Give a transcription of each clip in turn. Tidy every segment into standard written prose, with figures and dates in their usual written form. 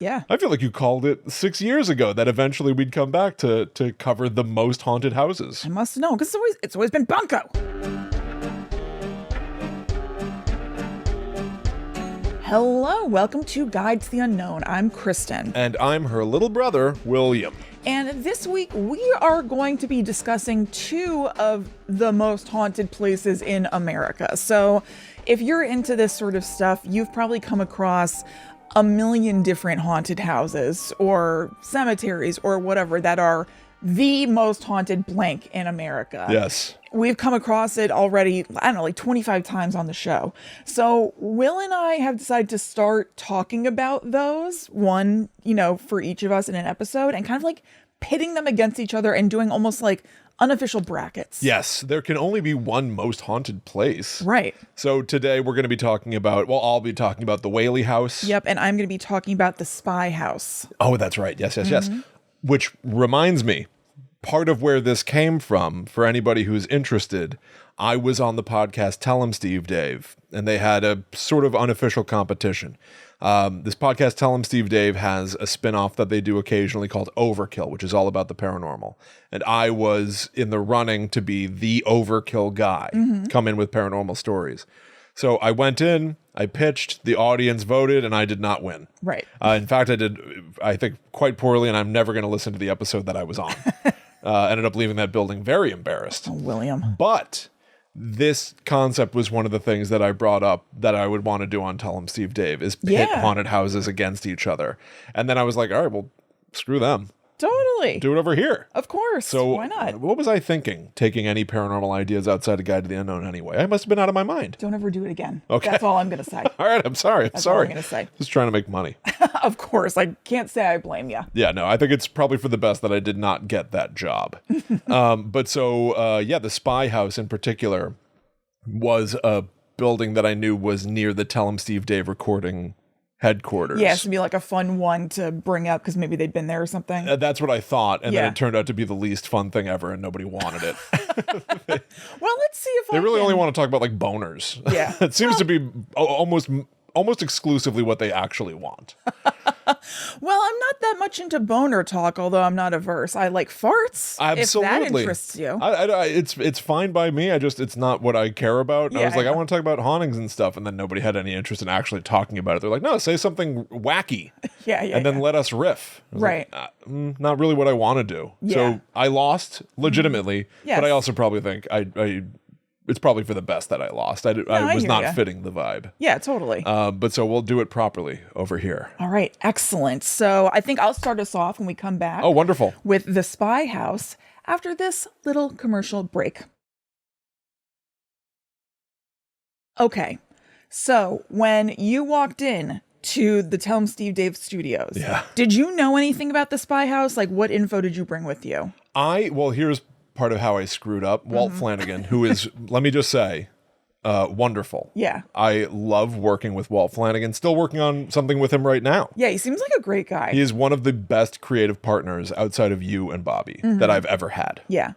Yeah. I feel like you called it 6 years ago that eventually we'd come back to cover the most haunted houses. I must know, because it's always been Bunko. Hello, welcome to Guide to the Unknown. I'm Kristen. And I'm her little brother, William. And this week we are going to be discussing two of the most haunted places in America. So if you're into this sort of stuff, you've probably come across a million different haunted houses or cemeteries or whatever that are the most haunted blank in America. Yes. We've come across it already, I don't know, like 25 times on the show. So Will and I have decided to start talking about those, one, for each of us in an episode, and kind of like pitting them against each other and doing almost like unofficial brackets. Yes, there can only be one most haunted place. Right. So today we're going to be talking about, I'll be talking about the Whaley house. Yep, and I'm going to be talking about the Spy House. Oh, that's right. Yes. Which reminds me, part of where this came from, for anybody who's interested, I was on the podcast Tell 'em Steve Dave, and they had a sort of unofficial competition. This podcast Tell 'em Steve Dave has a spinoff that they do occasionally called Overkill, which is all about the paranormal. And I was in the running to be the Overkill guy, come in with paranormal stories. So I went in, I pitched, the audience voted, and I did not win. Right. In fact, I did, I think, quite poorly, and I'm never going to listen to the episode that I was on. Ended up leaving that building very embarrassed. Oh, William. But this concept was one of the things that I brought up that I would want to do on Tell 'em Steve Dave, is pit haunted houses against each other. And then I was like, all right, well, screw them. Totally. Do it over here. Of course. So why not? What was I thinking, taking any paranormal ideas outside of Guide to the Unknown anyway? I must have been out of my mind. Don't ever do it again. Okay. That's all I'm going to say. All right, I'm sorry. That's all I'm going to say. Just trying to make money. Of course. I can't say I blame you. Yeah, no, I think it's probably for the best that I did not get that job. The Spy House in particular was a building that I knew was near the Tell 'em Steve Dave recording headquarters. Yeah, it should be like a fun one to bring up because maybe they'd been there or something. That's what I thought, and then it turned out to be the least fun thing ever, and nobody wanted it. Well, let's see if they really only want to talk about like boners. Yeah, it seems to be almost exclusively what they actually want. Well, I'm not that much into boner talk, although I'm not averse. I like farts. Absolutely. If that interests you. It's fine by me. It's not what I care about. Yeah, I was like, I want to talk about hauntings and stuff, and then nobody had any interest in actually talking about it. They're like, no, say something wacky. And then let us riff. Right. Like, not really what I want to do. Yeah. So I lost legitimately, Yes. but I also probably think it's probably for the best that I lost. I was not fitting the vibe. Yeah, totally. But so we'll do it properly over here. All right, excellent. So I think I'll start us off when we come back. Oh, wonderful. With the Spy House after this little commercial break. Okay, so when you walked in to the Tell 'em Steve Dave studios, did you know anything about the Spy House? Like, what info did you bring with you? Here's part of how I screwed up. Walt Flanagan, who is, let me just say, wonderful. Yeah. I love working with Walt Flanagan. Still working on something with him right now. Yeah, he seems like a great guy. He is one of the best creative partners outside of you and Bobby that I've ever had. Yeah.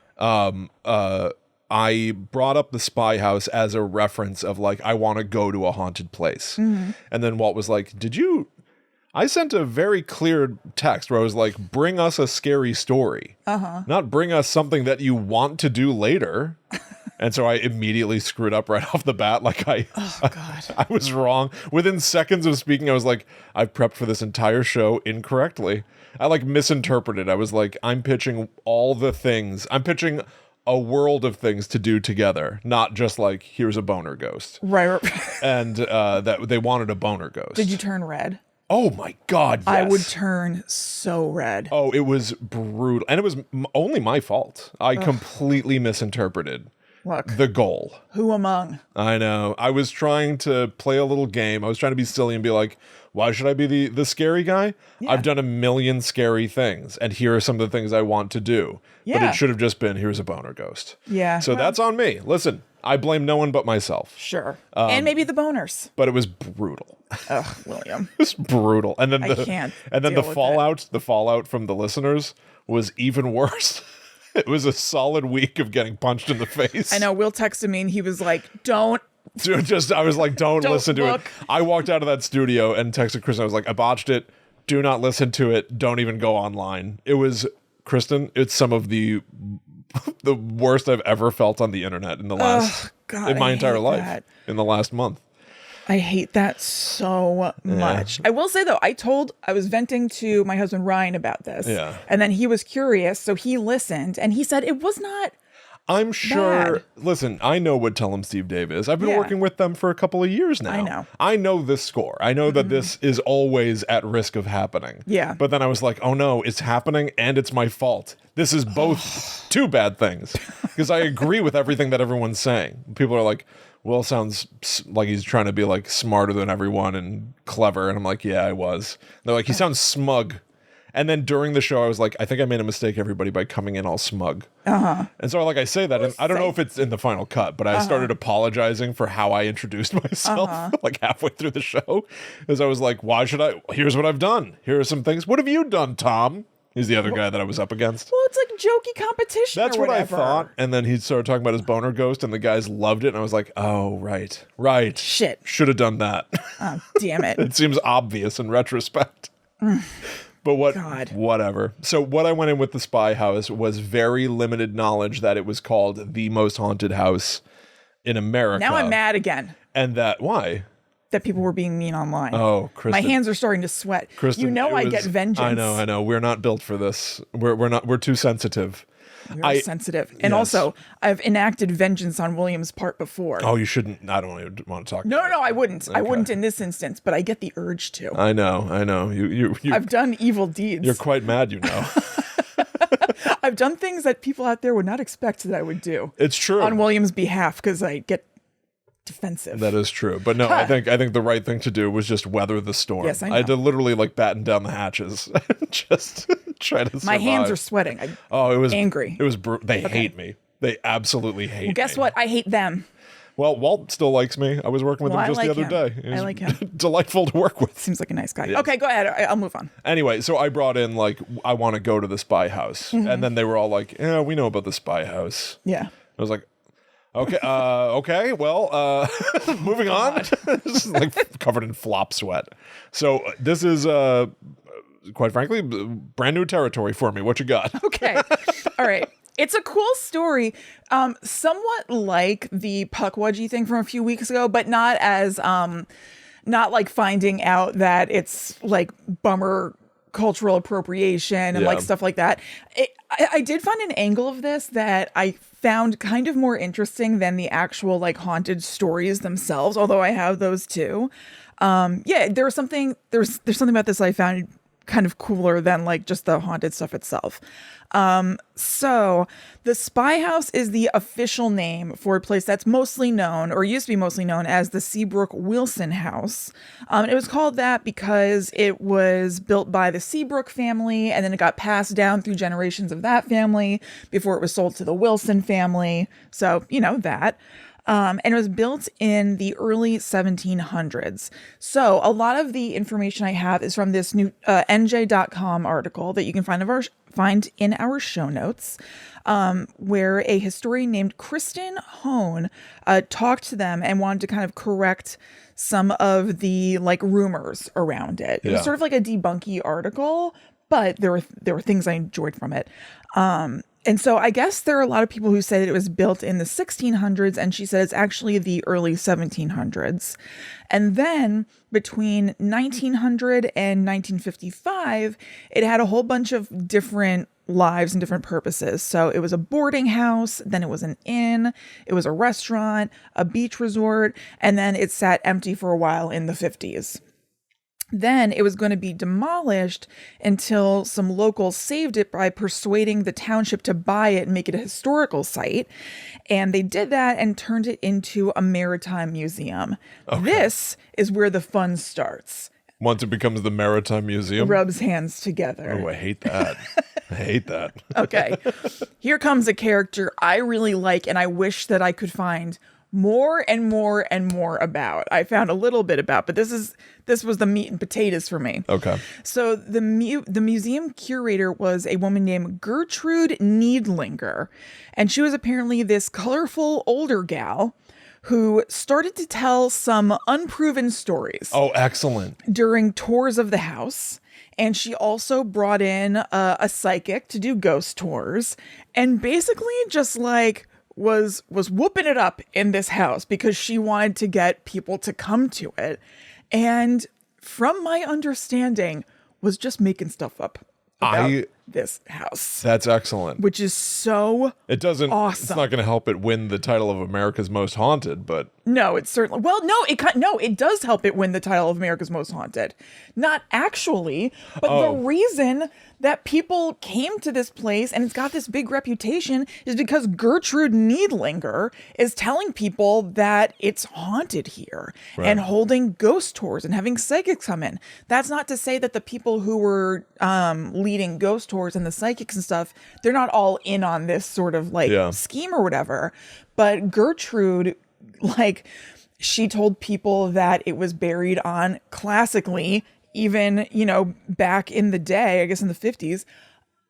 I brought up the Spy House as a reference of like, I want to go to a haunted place. And then Walt was like, I sent a very clear text where I was like, bring us a scary story, not bring us something that you want to do later. And so I immediately screwed up right off the bat. Like I was wrong. Within seconds of speaking, I was like, I've prepped for this entire show incorrectly. I like misinterpreted. I was like, I'm pitching all the things. I'm pitching a world of things to do together, not just like, here's a boner ghost. Right. And that they wanted a boner ghost. Did you turn red? Oh my God, yes. I would turn so red. Oh, it was brutal. And it was only my fault. I completely misinterpreted the goal. Who among? I know. I was trying to play a little game. I was trying to be silly and be like, why should I be the scary guy? Yeah. I've done a million scary things, and here are some of the things I want to do. Yeah. But it should have just been, here's a boner ghost. Yeah. So that's on me. Listen, I blame no one but myself. Sure. And maybe the boners. But it was brutal. Ugh, William. It was brutal. And then the fallout from the listeners was even worse. It was a solid week of getting punched in the face. I know. Will texted me and he was like, don't. I was like, don't listen to it. I walked out of that studio and texted Kristen. I was like, I botched it. Do not listen to it. Don't even go online. It was, Kristen, it's some of the worst I've ever felt on the internet in the last, in my entire life, in the last month. I hate that so much. I will say, though, I was venting to my husband, Ryan, about this. Yeah. And then he was curious. So he listened and he said it was not I'm sure. bad. Listen, I know what Tell 'em Steve Dave is. I've been working with them for a couple of years now. I know. I know this score. I know that this is always at risk of happening. Yeah. But then I was like, oh no, it's happening and it's my fault. This is both two bad things. Because I agree with everything that everyone's saying. People are like, Will sounds like he's trying to be like smarter than everyone and clever. And I'm like, yeah, I was. They're like, he sounds smug. And then during the show, I was like, I think I made a mistake, everybody, by coming in all smug. And so, like, I say that, and I don't know if it's in the final cut, but I started apologizing for how I introduced myself, like, halfway through the show. As I was like, why should I? Here's what I've done. Here are some things. What have you done, Tom? He's the other guy that I was up against. Well, it's like jokey competition. That's or what I whatever. thought. And then he started talking about his boner ghost, and the guys loved it. And I was like, oh, right. Shit. Should have done that. Oh, damn it. It seems obvious in retrospect. But whatever. So what I went in with the Spy House was very limited knowledge that it was called the most haunted house in America. Now I'm mad again. And why? That people were being mean online. Oh, Kristen. My hands are starting to sweat. Kristen, I get vengeance. I know. We're not built for this. We're too sensitive. You're sensitive. And also, I've enacted vengeance on William's part before. Oh, you shouldn't. I don't even want to talk No, about I wouldn't. Okay. I wouldn't in this instance, but I get the urge to. I know. You I've done evil deeds. You're quite mad, you know. I've done things that people out there would not expect that I would do. It's true. On William's behalf, because I get defensive. That is true. But no, I think the right thing to do was just weather the storm. Yes, I know. I had to literally like batten down the hatches and just try to survive. My hands are sweating. It was angry. It was they hate me. They absolutely hate me. Guess what? I hate them. Well, Walt still likes me. I was working with him just the other day. I like him. Delightful to work with. Seems like a nice guy. Yes. Okay, go ahead. I'll move on. Anyway, so I brought in like, I want to go to the Spy House. And then they were all like, yeah, we know about the Spy House. Yeah. I was like, okay, well, moving on. This is like covered in flop sweat. So this is, quite frankly, brand new territory for me. What you got? Okay. All right. It's a cool story, somewhat like the Puckwudgie thing from a few weeks ago, but not as, not like finding out that it's like bummer cultural appropriation and like stuff like that. I did find an angle of this that I found kind of more interesting than the actual like haunted stories themselves, although I have those too. There's something about this I found kind of cooler than like just the haunted stuff itself. So the Spy House is the official name for a place that's mostly known, or used to be mostly known, as the Seabrook Wilson House. It was called that because it was built by the Seabrook family, and then it got passed down through generations of that family before it was sold to the Wilson family. So, you know that. And it was built in the early 1700s. So a lot of the information I have is from this new NJ.com article that you can find in our show notes, where a historian named Kristen talked to them and wanted to kind of correct some of the like rumors around it. It was sort of like a debunking article, but there were things I enjoyed from it. And so I guess there are a lot of people who say that it was built in the 1600s, and she said it's actually the early 1700s. And then between 1900 and 1955, it had a whole bunch of different lives and different purposes. So it was a boarding house, then it was an inn, it was a restaurant, a beach resort, and then it sat empty for a while in the 50s. Then it was going to be demolished until some locals saved it by persuading the township to buy it and make it a historical site. And they did that and turned it into a maritime museum. Okay. This is where the fun starts. Once it becomes the Maritime Museum. Rubs hands together. Oh, I hate that. I hate that. Okay. Here comes a character I really like, and I wish that I could find more and more and more about. I found a little bit about, but this was the meat and potatoes for me. Okay. So the museum curator was a woman named Gertrude Needlinger, and she was apparently this colorful older gal who started to tell some unproven stories. Oh, excellent. During tours of the house. And she also brought in a psychic to do ghost tours, and basically just like was whooping it up in this house because she wanted to get people to come to it. And from my understanding, was just making stuff up about this house. That's excellent. Which is so it doesn't awesome. It's not going to help it win the title of America's Most Haunted, but no, it's certainly it does help it win the title of America's Most Haunted. Not actually, but the reason that people came to this place and it's got this big reputation is because Gertrude Niedlinger is telling people that it's haunted here and holding ghost tours and having psychics come in. That's not to say that the people who were leading ghost tours and the psychics and stuff, they're not all in on this sort of like scheme or whatever. But Gertrude, like, she told people that it was buried on, classically, even, back in the day, I guess in the 50s,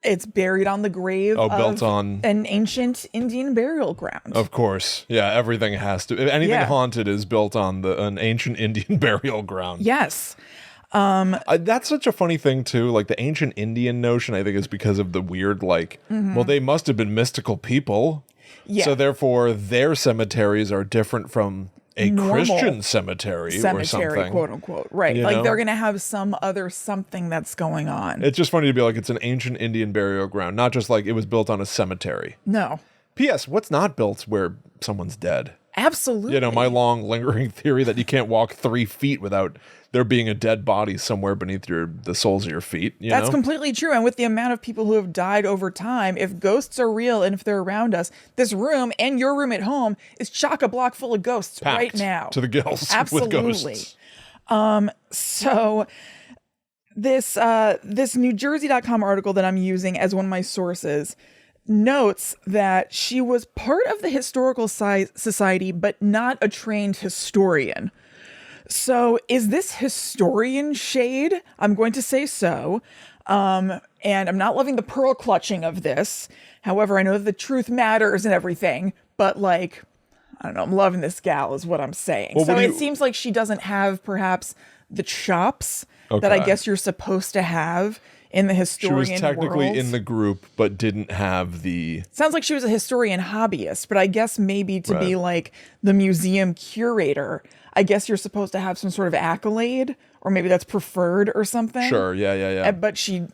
it's buried on the grave built on an ancient Indian burial ground. Of course. Yeah, everything has to. If anything haunted is built on an ancient Indian burial ground. Yes. That's such a funny thing too. Like the ancient Indian notion, I think, is because of the weird, like, well, they must have been mystical people. Yeah. So therefore, their cemeteries are different from a Christian cemetery or something, quote unquote. Right. Like they're going to have some other something that's going on. It's just funny to be like, it's an ancient Indian burial ground, not just like it was built on a cemetery. No. P.S. What's not built where someone's dead? Absolutely. My long lingering theory that you can't walk 3 feet without there being a dead body somewhere beneath the soles of your feet. That's completely true. And with the amount of people who have died over time, if ghosts are real and if they're around us, this room and your room at home is chock-a-block full of ghosts right now. To the gills. Absolutely. With ghosts. So this NewJersey.com article that I'm using as one of my sources notes that she was part of the Historical Society, but not a trained historian. So is this historian shade? I'm going to say so. And I'm not loving the pearl clutching of this. However, I know that the truth matters and everything, but like, I don't know, I'm loving this gal is what I'm saying. Well, so it seems like she doesn't have perhaps the chops that I guess you're supposed to have in the historian She was technically world. In the group, but didn't have the... Sounds like she was a historian hobbyist, but I guess maybe to be like the museum curator, I guess you're supposed to have some sort of accolade, or maybe that's preferred or something. Sure, yeah. But she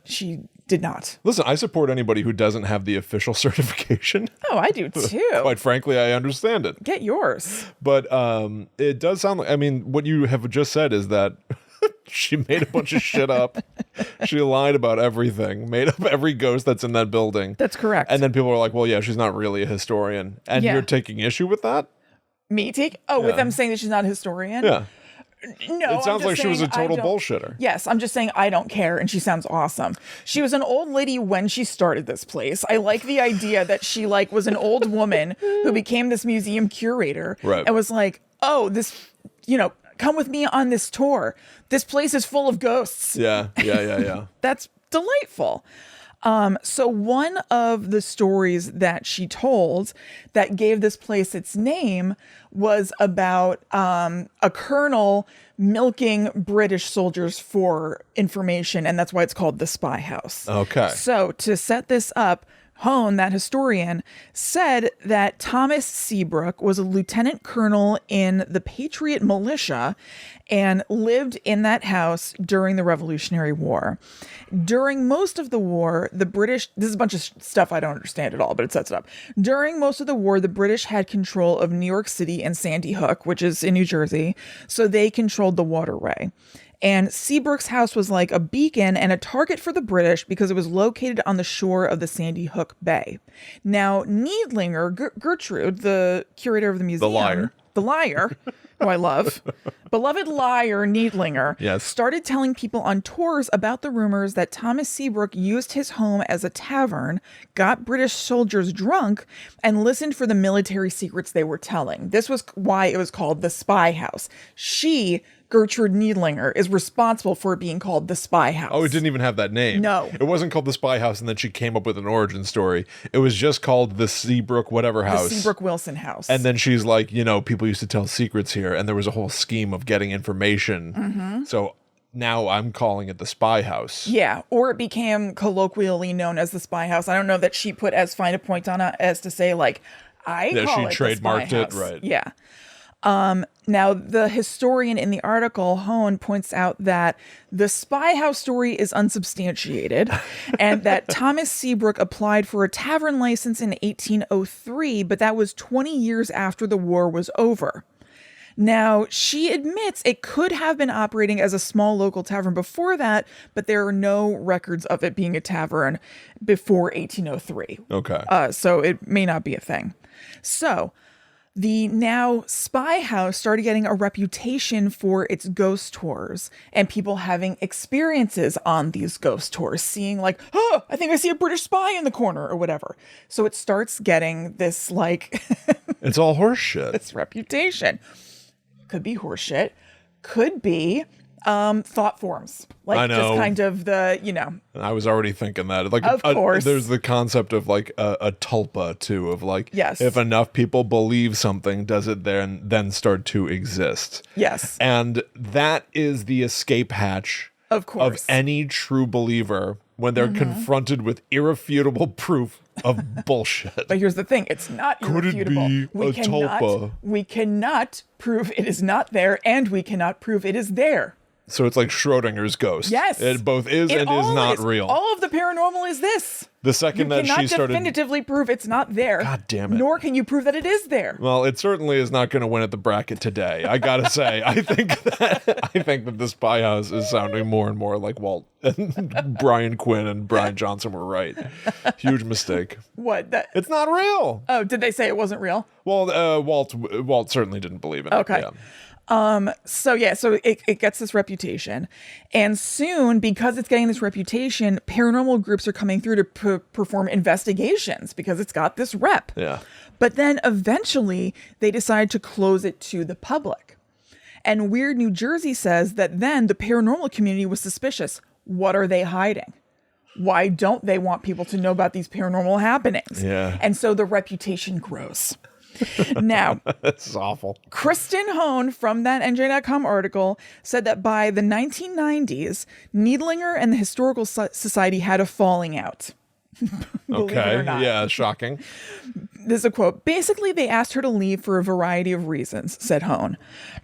did not. Listen, I support anybody who doesn't have the official certification. Oh, I do too. Quite frankly, I understand it. Get yours. But it does sound like, what you have just said is that she made a bunch of shit up. She lied about everything, made up every ghost that's in that building. That's correct. And then people are like, well, yeah, she's not really a historian. And you're taking issue with that? Me take? Oh, with them saying that she's not a historian? Yeah. No, it sounds like she was a total bullshitter. Yes, I'm just saying I don't care, and she sounds awesome. She was an old lady when she started this place. I like the idea that she was an old woman who became this museum curator and was like, oh, this, come with me on this tour. This place is full of ghosts. Yeah. That's delightful. So one of the stories that she told that gave this place its name was about a colonel milking British soldiers for information, and that's why it's called the Spy House. Okay. So to set this up, Hone, that historian, said that Thomas Seabrook was a lieutenant colonel in the Patriot Militia and lived in that house during the Revolutionary War. During most of the war, the British... This is a bunch of stuff I don't understand at all, but it sets it up. During most of the war, the British had control of New York City and Sandy Hook, which is in New Jersey, so they controlled the waterway. And Seabrook's house was like a beacon and a target for the British because it was located on the shore of the Sandy Hook Bay. Now, Niedlinger, Gertrude, the curator of the museum... The liar, who I love, beloved liar Niedlinger, started telling people on tours about the rumors that Thomas Seabrook used his home as a tavern, got British soldiers drunk, and listened for the military secrets they were telling. This was why it was called the Spy House. Gertrude Niedlinger, is responsible for it being called the Spy House. Oh, it didn't even have that name. No. It wasn't called the Spy House and then she came up with an origin story. It was just called the Seabrook whatever house. The Seabrook Wilson house. And then she's like, people used to tell secrets here and there was a whole scheme of getting information. Mm-hmm. So now I'm calling it the Spy House. Yeah, or it became colloquially known as the Spy House. I don't know that she put as fine a point on it as to say, like, I call she it the Spy trademarked it, House. right. Yeah. Now, the historian in the article, Hone, points out that the Spy House story is unsubstantiated and that Thomas Seabrook applied for a tavern license in 1803, but that was 20 years after the war was over. Now, she admits it could have been operating as a small local tavern before that, but there are no records of it being a tavern before 1803. Okay. So it may not be a thing. So the now Spy House started getting a reputation for its ghost tours and people having experiences on these ghost tours, seeing like, oh, I think I see a British spy in the corner or whatever. So it starts getting this like... It's all horseshit. this reputation. Could be horseshit. Could be thought forms. Like I know. just kind of the, you know. I was already thinking that. Like, Of course. There's the concept of like a tulpa too, of like, Yes. if enough people believe something, does it then start to exist? Yes. And that is the escape hatch Of course. of any true believer when they're confronted with irrefutable proof of bullshit. But here's the thing, it's not Could it irrefutable. be a tulpa? We cannot prove it is not there, and we cannot prove it is there. So it's like Schrodinger's ghost. Yes. It both is It and all is not is. real. All of the paranormal is this. The second You that cannot she started... definitively prove it's not there. God damn it. Nor can you prove that it is there. Well, it certainly is not going to win at the bracket today. I gotta say, I think that the Spy House is sounding more and more like Walt and Brian Quinn and Brian Johnson were right. Huge mistake. What? That, It's not real. oh, did they say it wasn't real? Well, Walt certainly didn't believe in it. Okay. Yeah. So it gets this reputation, and soon, because it's getting this reputation, paranormal groups are coming through to perform investigations because it's got this rep. Yeah. But then eventually they decide to close it to the public. And Weird New Jersey says that then the paranormal community was suspicious. What are they hiding? Why don't they want people to know about these paranormal happenings? Yeah. And so the reputation grows. Now, This is awful. Kristen Hone from that NJ.com article said that by the 1990s, Needlinger and the Historical Society had a falling out. Believe it Okay. or not. Yeah. Shocking. This is a quote. Basically, they asked her to leave for a variety of reasons, said Hone.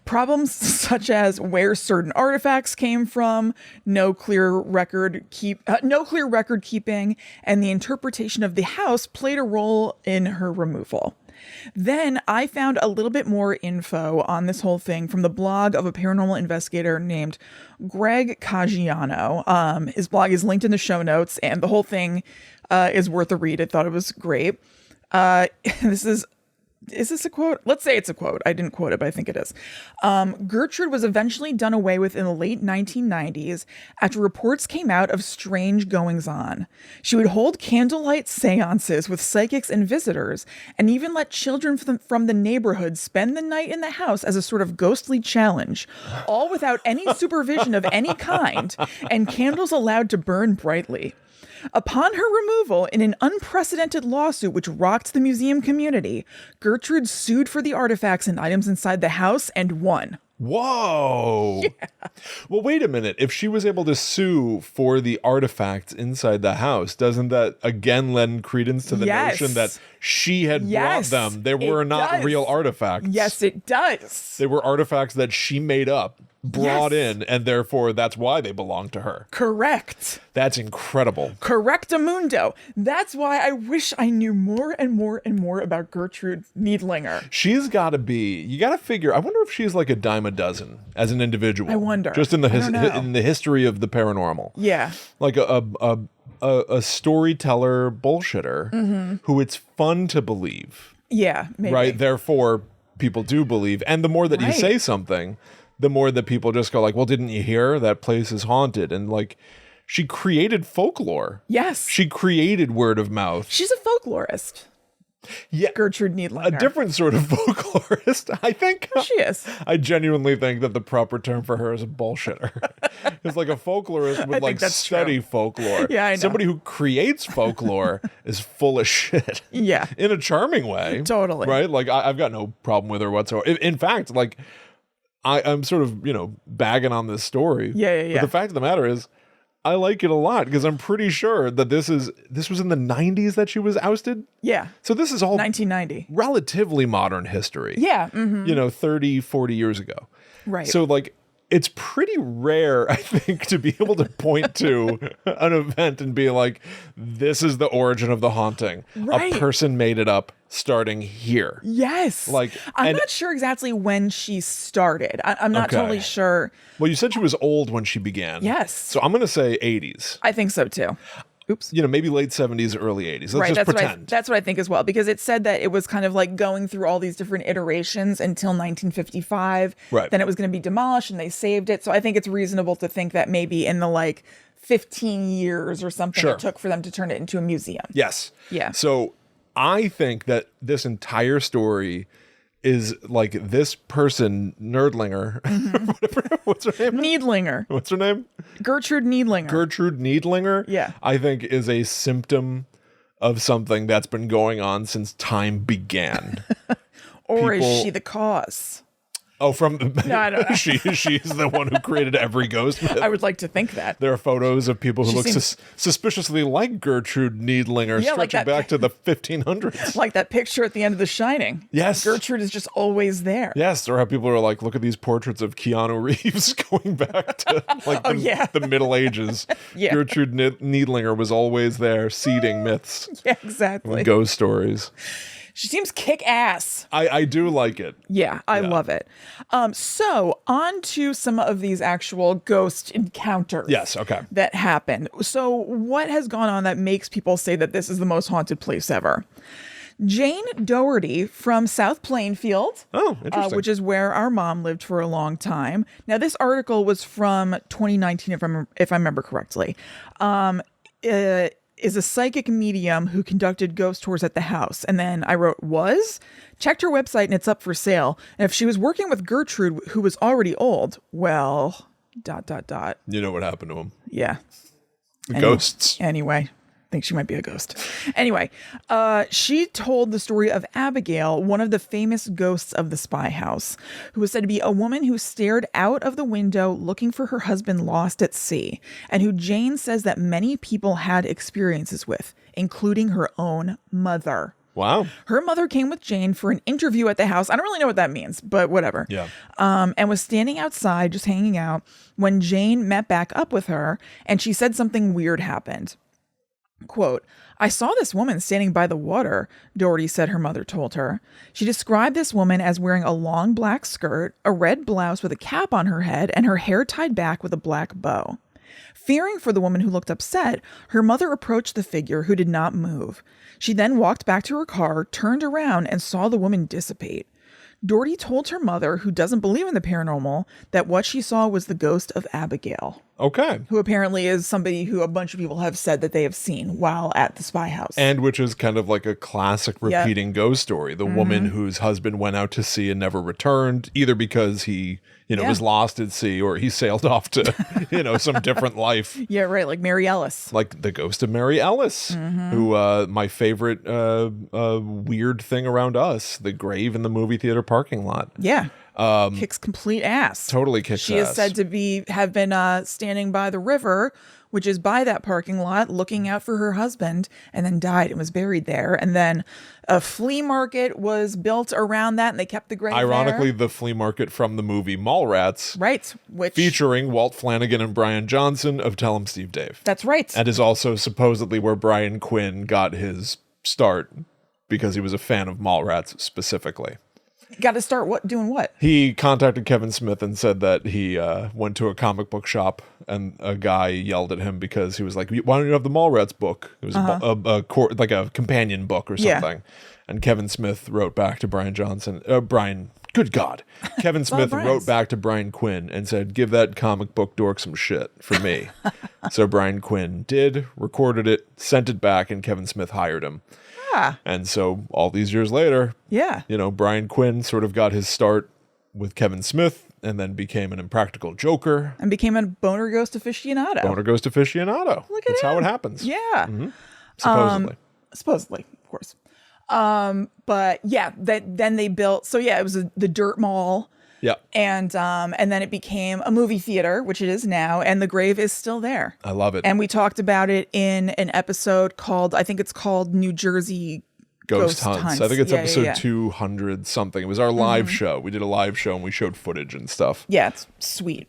Problems such as where certain artifacts came from, no clear record keeping, and the interpretation of the house played a role in her removal. Then I found a little bit more info on this whole thing from the blog of a paranormal investigator named Greg Caggiano. His blog is linked in the show notes, and the whole thing is worth a read. I thought it was great. Is this a quote? Let's say it's a quote. I didn't quote it, but I think it is. Gertrude was eventually done away with in the late 1990s after reports came out of strange goings-on. She would hold candlelight seances with psychics and visitors, and even let children from the neighborhood spend the night in the house as a sort of ghostly challenge, all without any supervision of any kind, and candles allowed to burn brightly. Upon her removal in an unprecedented lawsuit which rocked the museum community, Gertrude sued for the artifacts and items inside the house and won. Whoa. Yeah. Well, wait a minute. If she was able to sue for the artifacts inside the house, doesn't that again lend credence to the notion that she had brought them? They were not real artifacts. Yes, it does. They were artifacts that she made up, brought in, and therefore that's why they belong to her. Correct. That's incredible. Correctamundo. That's why I wish I knew more and more and more about Gertrude Needlinger. She's got to be, you got to figure, I wonder if she's like a dime a dozen as an individual. I wonder. Just in the history of the paranormal. Yeah. Like a storyteller bullshitter who it's fun to believe. Yeah, maybe. Right? Therefore, people do believe. And the more that you say something, the more that people just go like, well, didn't you hear? That place is haunted. And like, she created folklore. Yes. She created word of mouth. She's a folklorist. Yeah. Gertrude Needlinger. A different sort of folklorist, I think. She is. I genuinely think that the proper term for her is a bullshitter. It's like a folklorist would like study folklore. Yeah, I know. Somebody who creates folklore is full of shit. Yeah. In a charming way. Totally. Right? Like, I've got no problem with her whatsoever. In fact, like, I'm sort of, bagging on this story. Yeah. But the fact of the matter is, I like it a lot because I'm pretty sure that this was in the 90s that she was ousted. Yeah. So this is all 1990. relatively modern history. Yeah. 30, 40 years ago. Right. So like, it's pretty rare, I think, to be able to point to an event and be like, this is the origin of the haunting. Right. A person made it up starting here. Yes. Like, I'm not sure exactly when she started. I'm not totally sure. Well, you said she was old when she began. Yes. So I'm going to say 80s. I think so too. Oops. Maybe late 70s, early 80s. Let's just pretend. That's what I think as well, because it said that it was kind of like going through all these different iterations until 1955. Right. Then it was going to be demolished and they saved it. So I think it's reasonable to think that maybe in the like 15 years or something Sure. it took for them to turn it into a museum. Yes. Yeah. So I think that this entire story is like this person, Nerdlinger, whatever, what's her name? Needlinger. What's her name? Gertrude Needlinger. Gertrude Needlinger. Yeah. I think is a symptom of something that's been going on since time began. Or is she the cause? Oh, from No, I don't know. she's the one who created every ghost myth. I would like to think that. There are photos of people who She look seems- suspiciously like Gertrude Needlinger, Yeah, like stretching that back to the 1500s. Like that picture at the end of The Shining. Yes. Gertrude is just always there. Yes, or how people are like, look at these portraits of Keanu Reeves going back to like the Middle Ages. Yeah. Gertrude Needlinger was always there, seeding myths Yeah, exactly. and ghost stories. She seems kick ass. I do like it. Yeah, I love it. So on to some of these actual ghost encounters. Yes, okay. That happened. So what has gone on that makes people say that this is the most haunted place ever? Jane Doherty from South Plainfield. Oh, interesting. Which is where our mom lived for a long time. Now, this article was from 2019, if I remember correctly. Is a psychic medium who conducted ghost tours at the house. And then I wrote, checked her website and it's up for sale. And if she was working with Gertrude, who was already old, well, ... You know what happened to him. Yeah. Ghosts. Anyway, I think she might be a ghost. Anyway, she told the story of Abigail, one of the famous ghosts of the spy house, who was said to be a woman who stared out of the window looking for her husband lost at sea, and who Jane says that many people had experiences with, including her own mother. Wow. Her mother came with Jane for an interview at the house. I don't really know what that means, but whatever. Yeah. And was standing outside, just hanging out, when Jane met back up with her, and she said something weird happened. Quote, I saw this woman standing by the water, Doherty said her mother told her. She described this woman as wearing a long black skirt, a red blouse with a cap on her head, and her hair tied back with a black bow. Fearing for the woman who looked upset, her mother approached the figure who did not move. She then walked back to her car, turned around, and saw the woman dissipate. Doherty told her mother, who doesn't believe in the paranormal, that what she saw was the ghost of Abigail. Okay. Who apparently is somebody who a bunch of people have said that they have seen while at the spy house. And which is kind of like a classic repeating ghost story. The woman whose husband went out to sea and never returned, either because he, was lost at sea or he sailed off to, some different life. Yeah, right. Like Mary Ellis. Like the ghost of Mary Ellis, who my favorite weird thing around us, the grave in the movie theater parking lot. Yeah. Kicks complete ass. Totally kicks She ass. is said to have been standing by the river, which is by that parking lot, looking out for her husband, and then died and was buried there. And then a flea market was built around that, and they kept the grave Ironically, there. the flea market from the movie Mallrats. Right. Which Featuring Walt Flanagan and Brian Johnson of Tell 'em Steve Dave. That's right. And is also supposedly where Brian Quinn got his start because he was a fan of Mallrats specifically. Got to start doing what? He contacted Kevin Smith and said that he went to a comic book shop and a guy yelled at him because he was like, "Why don't you have the Mallrats book?" It was like a companion book or something. Yeah. And Kevin Smith wrote back to Brian Johnson. Good God. Kevin Smith wrote back to Brian Quinn and said, "Give that comic book dork some shit for me." So Brian Quinn did, recorded it, sent it back, and Kevin Smith hired him. And so all these years later, Brian Quinn sort of got his start with Kevin Smith and then became an impractical joker. And became a boner ghost aficionado. Boner ghost aficionado. Look at That's him. how it happens. Yeah. Mm-hmm. Supposedly. Supposedly, of course. But yeah, then they built, it was the dirt mall. Yeah. And then it became a movie theater, which it is now, and the grave is still there. I love it. And we talked about it in an episode called, I think it's called New Jersey Ghost Hunts. I think it's episode yeah. 200 something. It was our live show. We did a live show and we showed footage and stuff. Yeah, it's sweet.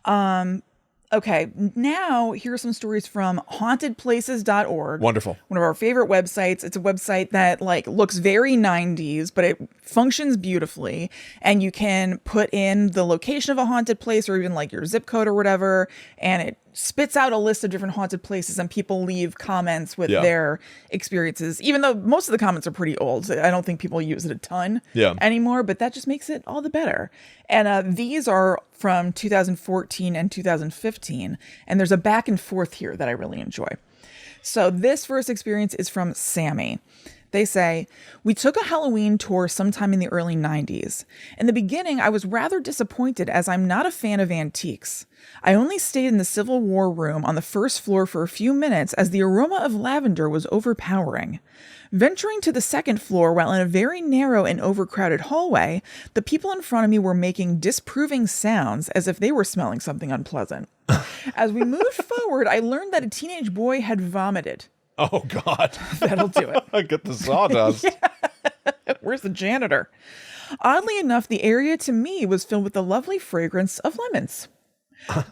Okay, now here are some stories from hauntedplaces.org. Wonderful. One of our favorite websites. It's a website that like looks very 90s, but it functions beautifully. And you can put in the location of a haunted place or even like your zip code or whatever, and it spits out a list of different haunted places, and people leave comments with their experiences, even though most of the comments are pretty old. I don't think people use it a ton anymore, but that just makes it all the better. And these are from 2014 and 2015, and there's a back and forth here that I really enjoy. So this first experience is from Sammy. They say, we took a Halloween tour sometime in the early 90s. In the beginning, I was rather disappointed as I'm not a fan of antiques. I only stayed in the Civil War room on the first floor for a few minutes as the aroma of lavender was overpowering. Venturing to the second floor while in a very narrow and overcrowded hallway, the people in front of me were making disproving sounds as if they were smelling something unpleasant. As we moved forward, I learned that a teenage boy had vomited. Oh, God. That'll do it. Get the sawdust. Where's the janitor? Oddly enough, the area to me was filled with the lovely fragrance of lemons.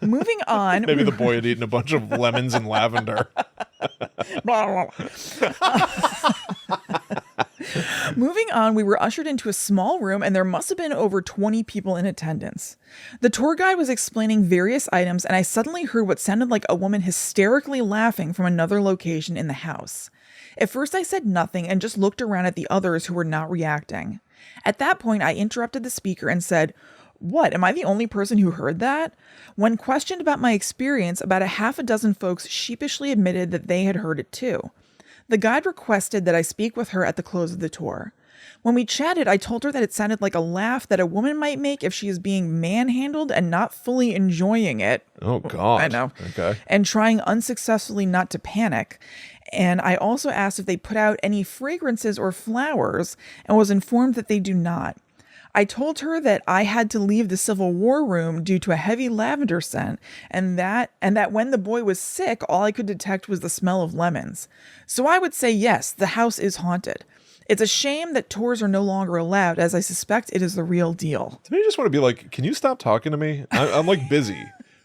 Moving on. Maybe the boy had eaten a bunch of lemons and lavender. Moving on, we were ushered into a small room and there must have been over 20 people in attendance. The tour guide was explaining various items and I suddenly heard what sounded like a woman hysterically laughing from another location in the house. At first I said nothing and just looked around at the others who were not reacting. At that point, I interrupted the speaker and said, "What, am I the only person who heard that?" When questioned about my experience, about a half a dozen folks sheepishly admitted that they had heard it too. The guide requested that I speak with her at the close of the tour. When we chatted, I told her that it sounded like a laugh that a woman might make if she is being manhandled and not fully enjoying it. Oh, God. I know. Okay. And trying unsuccessfully not to panic. And I also asked if they put out any fragrances or flowers and was informed that they do not. I told her that I had to leave the Civil War room due to a heavy lavender scent, and that when the boy was sick, all I could detect was the smell of lemons. So I would say yes, the house is haunted. It's a shame that tours are no longer allowed, as I suspect it is the real deal. To me, I just want to be like, can you stop talking to me? I'm like busy.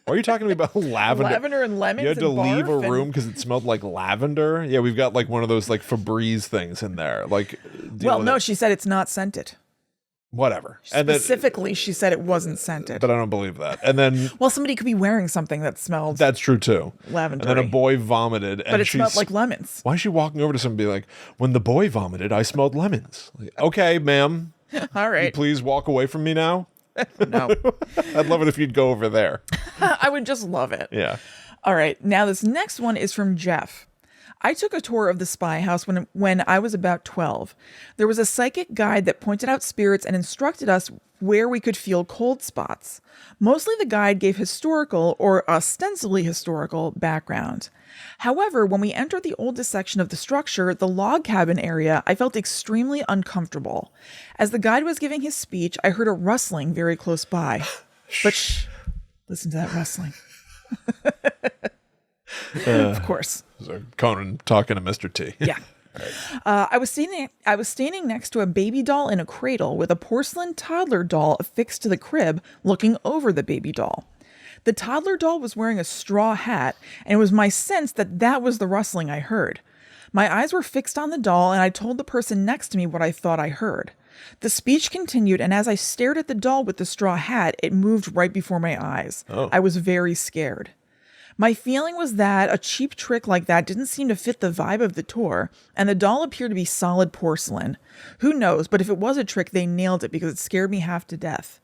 Why are you talking to me about lavender? Lavender and lemons. You had to and leave a barf room because it smelled like lavender. Yeah, we've got like one of those like Febreze things in there. Like, well, no, she said it's not scented. Whatever. And specifically, she said it wasn't scented. But I don't believe that. And then, well, somebody could be wearing something that smelled. That's true too. Lavender. And then a boy vomited, but it smelled like lemons. Why is she walking over to someone and be like, "When the boy vomited, I smelled lemons"? Like, okay, ma'am. All right. You please walk away from me now. No. I'd love it if you'd go over there. I would just love it. Yeah. All right. Now this next one is from Jeff. I took a tour of the spy house when I was about 12. There was a psychic guide that pointed out spirits and instructed us where we could feel cold spots. Mostly the guide gave historical or ostensibly historical background. However, when we entered the oldest section of the structure, the log cabin area, I felt extremely uncomfortable. As the guide was giving his speech, I heard a rustling very close by. But shh, listen to that rustling. Of course. So Conan talking to Mr. T. Yeah. I was standing next to a baby doll in a cradle with a porcelain toddler doll affixed to the crib looking over the baby doll. The toddler doll was wearing a straw hat, and it was my sense that that was the rustling I heard. My eyes were fixed on the doll, and I told the person next to me what I thought I heard. The speech continued, and as I stared at the doll with the straw hat, it moved right before my eyes. Oh. I was very scared. My feeling was that a cheap trick like that didn't seem to fit the vibe of the tour, and the doll appeared to be solid porcelain. Who knows, but if it was a trick, they nailed it because it scared me half to death.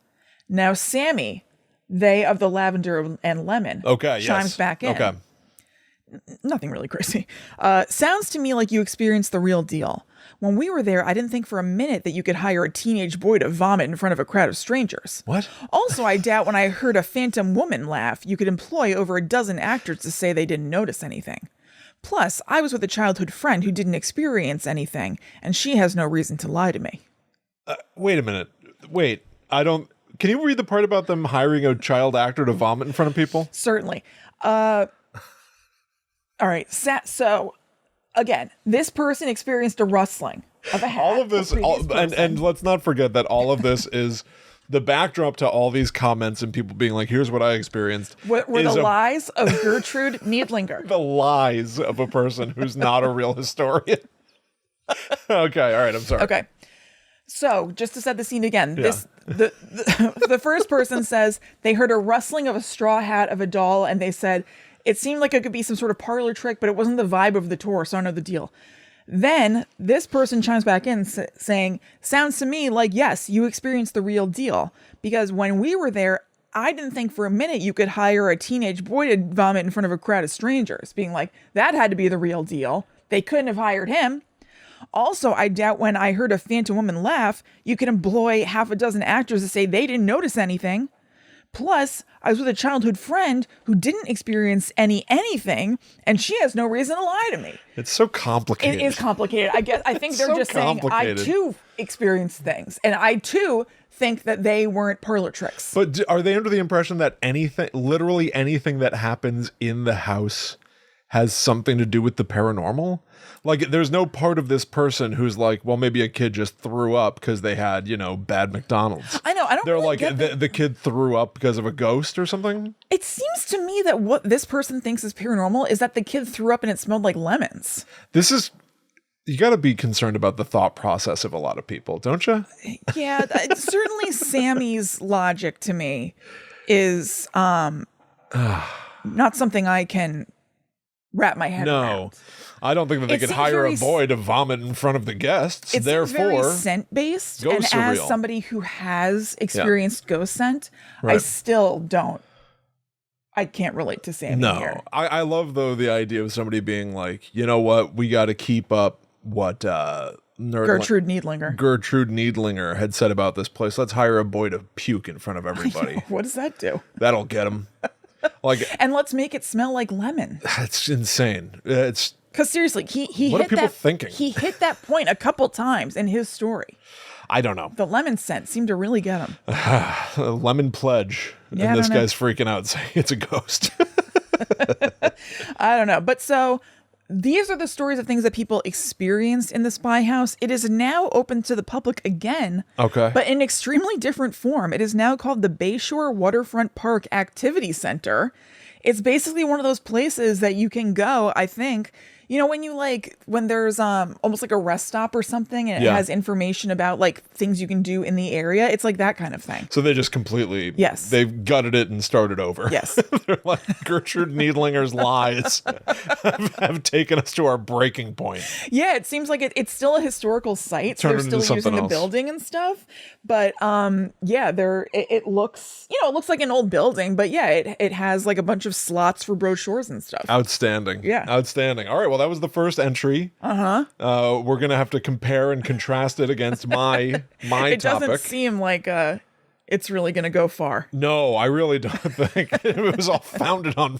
Now, Sammy, they of the lavender and lemon, chimes back in. Okay. Nothing really crazy. Sounds to me like you experienced the real deal. When we were there, I didn't think for a minute that you could hire a teenage boy to vomit in front of a crowd of strangers. What? Also, I doubt when I heard a phantom woman laugh, you could employ over a dozen actors to say they didn't notice anything. Plus, I was with a childhood friend who didn't experience anything, and she has no reason to lie to me. Wait a minute. Wait, Can you read the part about them hiring a child actor to vomit in front of people? Certainly. All right. So again, this person experienced a rustling of a hat. All of this, and let's not forget that all of this is the backdrop to all these comments and people being like, here's what I experienced. Were the lies of Gertrude Niedlinger. The lies of a person who's not a real historian. Okay, all right, I'm sorry. Okay. So, just to set the scene again, the first person says they heard a rustling of a straw hat of a doll, and they said it seemed like it could be some sort of parlor trick, but it wasn't the vibe of the tour, so I know the deal. Then this person chimes back in saying, sounds to me like, yes, you experienced the real deal, because when we were there, I didn't think for a minute you could hire a teenage boy to vomit in front of a crowd of strangers, being like, that had to be the real deal. They couldn't have hired him. Also, I doubt when I heard a phantom woman laugh, you could employ half a dozen actors to say they didn't notice anything. Plus, I was with a childhood friend who didn't experience anything, and she has no reason to lie to me. It's so complicated. It is complicated. I think they're so just saying, I too experienced things, and I too think that they weren't parlor tricks. But are they under the impression that literally anything that happens in the house has something to do with the paranormal? Like, there's no part of this person who's like, well, maybe a kid just threw up because they had, bad McDonald's. I know. I don't. They're really like, get the kid threw up because of a ghost or something. It seems to me that what this person thinks is paranormal is that the kid threw up and it smelled like lemons. You got to be concerned about the thought process of a lot of people, don't you? Yeah, certainly Sammy's logic to me is not something I can wrap my head around. I don't think that they could hire a boy to vomit in front of the guests. It's very scent-based, and as real. somebody who has experienced ghost scent, Right. I still don't. I can't relate to Sammy here. I love, though, the idea of somebody being like, you know what, we got to keep up what Gertrude Niedlinger had said about this place. Let's hire a boy to puke in front of everybody. What does that do? That'll get him. And let's make it smell like lemon. That's insane. It's because seriously, he what hit are people that, thinking? He hit that point a couple times in his story. I don't know. The lemon scent seemed to really get him. Lemon pledge. Yeah, and this guy's freaking out saying it's a ghost. I don't know. But so these are the stories of things that people experienced in the spy house. It is now open to the public again. Okay. But in extremely different form. It is now called the Bayshore Waterfront Park Activity Center. It's basically one of those places that you can go, I think. When there's almost like a rest stop or something, and it has information about like things you can do in the area. It's like that kind of thing. So they just completely, they've gutted it and started over. Yes. They're like, Gertrude Niedlinger's lies have taken us to our breaking point. Yeah, it seems like it's still a historical site. So they're still using the building and stuff. But it looks, it looks like an old building, but yeah, it has like a bunch of slots for brochures and stuff. Outstanding. Yeah. Outstanding. All right, well, that was the first entry. We're gonna have to compare and contrast it against my topic. It doesn't seem like it's really gonna go far. No, I really don't think it was all founded on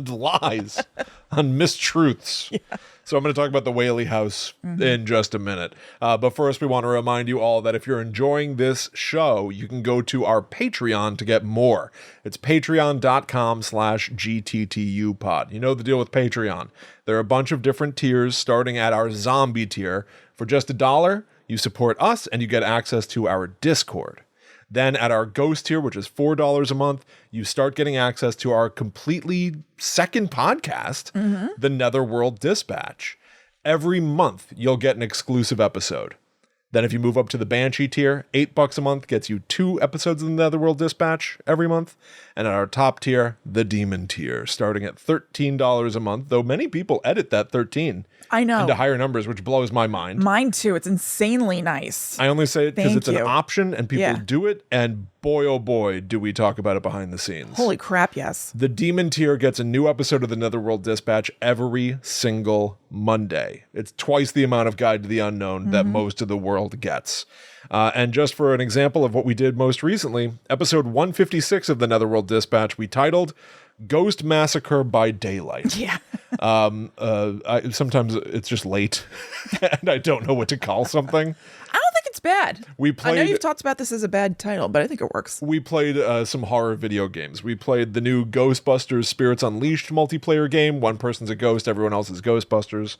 lies, on mistruths. Yeah. So I'm going to talk about the Whaley house in just a minute. But first, we want to remind you all that if you're enjoying this show, you can go to our Patreon to get more. It's patreon.com/GTTUpod. You know the deal with Patreon. There are a bunch of different tiers starting at our zombie tier. For just $1, you support us and you get access to our Discord. Then at our Ghost tier, which is $4 a month, you start getting access to our completely second podcast, The Netherworld Dispatch. Every month, you'll get an exclusive episode. Then if you move up to the Banshee tier, $8 a month gets you 2 episodes of The Netherworld Dispatch every month. And at our top tier, the Demon tier, starting at $13 a month, though many people edit that 13 I know. into higher numbers, which blows my mind. Mine too. It's insanely nice. I only say it because it's an you. option and people do it, and boy, oh boy, do we talk about it behind the scenes. Holy crap, yes. The Demon tier gets a new episode of the Netherworld Dispatch every single Monday. It's twice the amount of Guide to the Unknown that most of the world gets. And just for an example of what we did most recently, episode 156 of the Netherworld Dispatch, we titled Ghost Massacre by Daylight. Yeah. Sometimes it's just late and I don't know what to call something. I don't think it's bad. We I know played- you've talked about this as a bad title, but I think it works. We played some horror video games. We played the new Ghostbusters Spirits Unleashed multiplayer game. One person's a ghost, everyone else is Ghostbusters,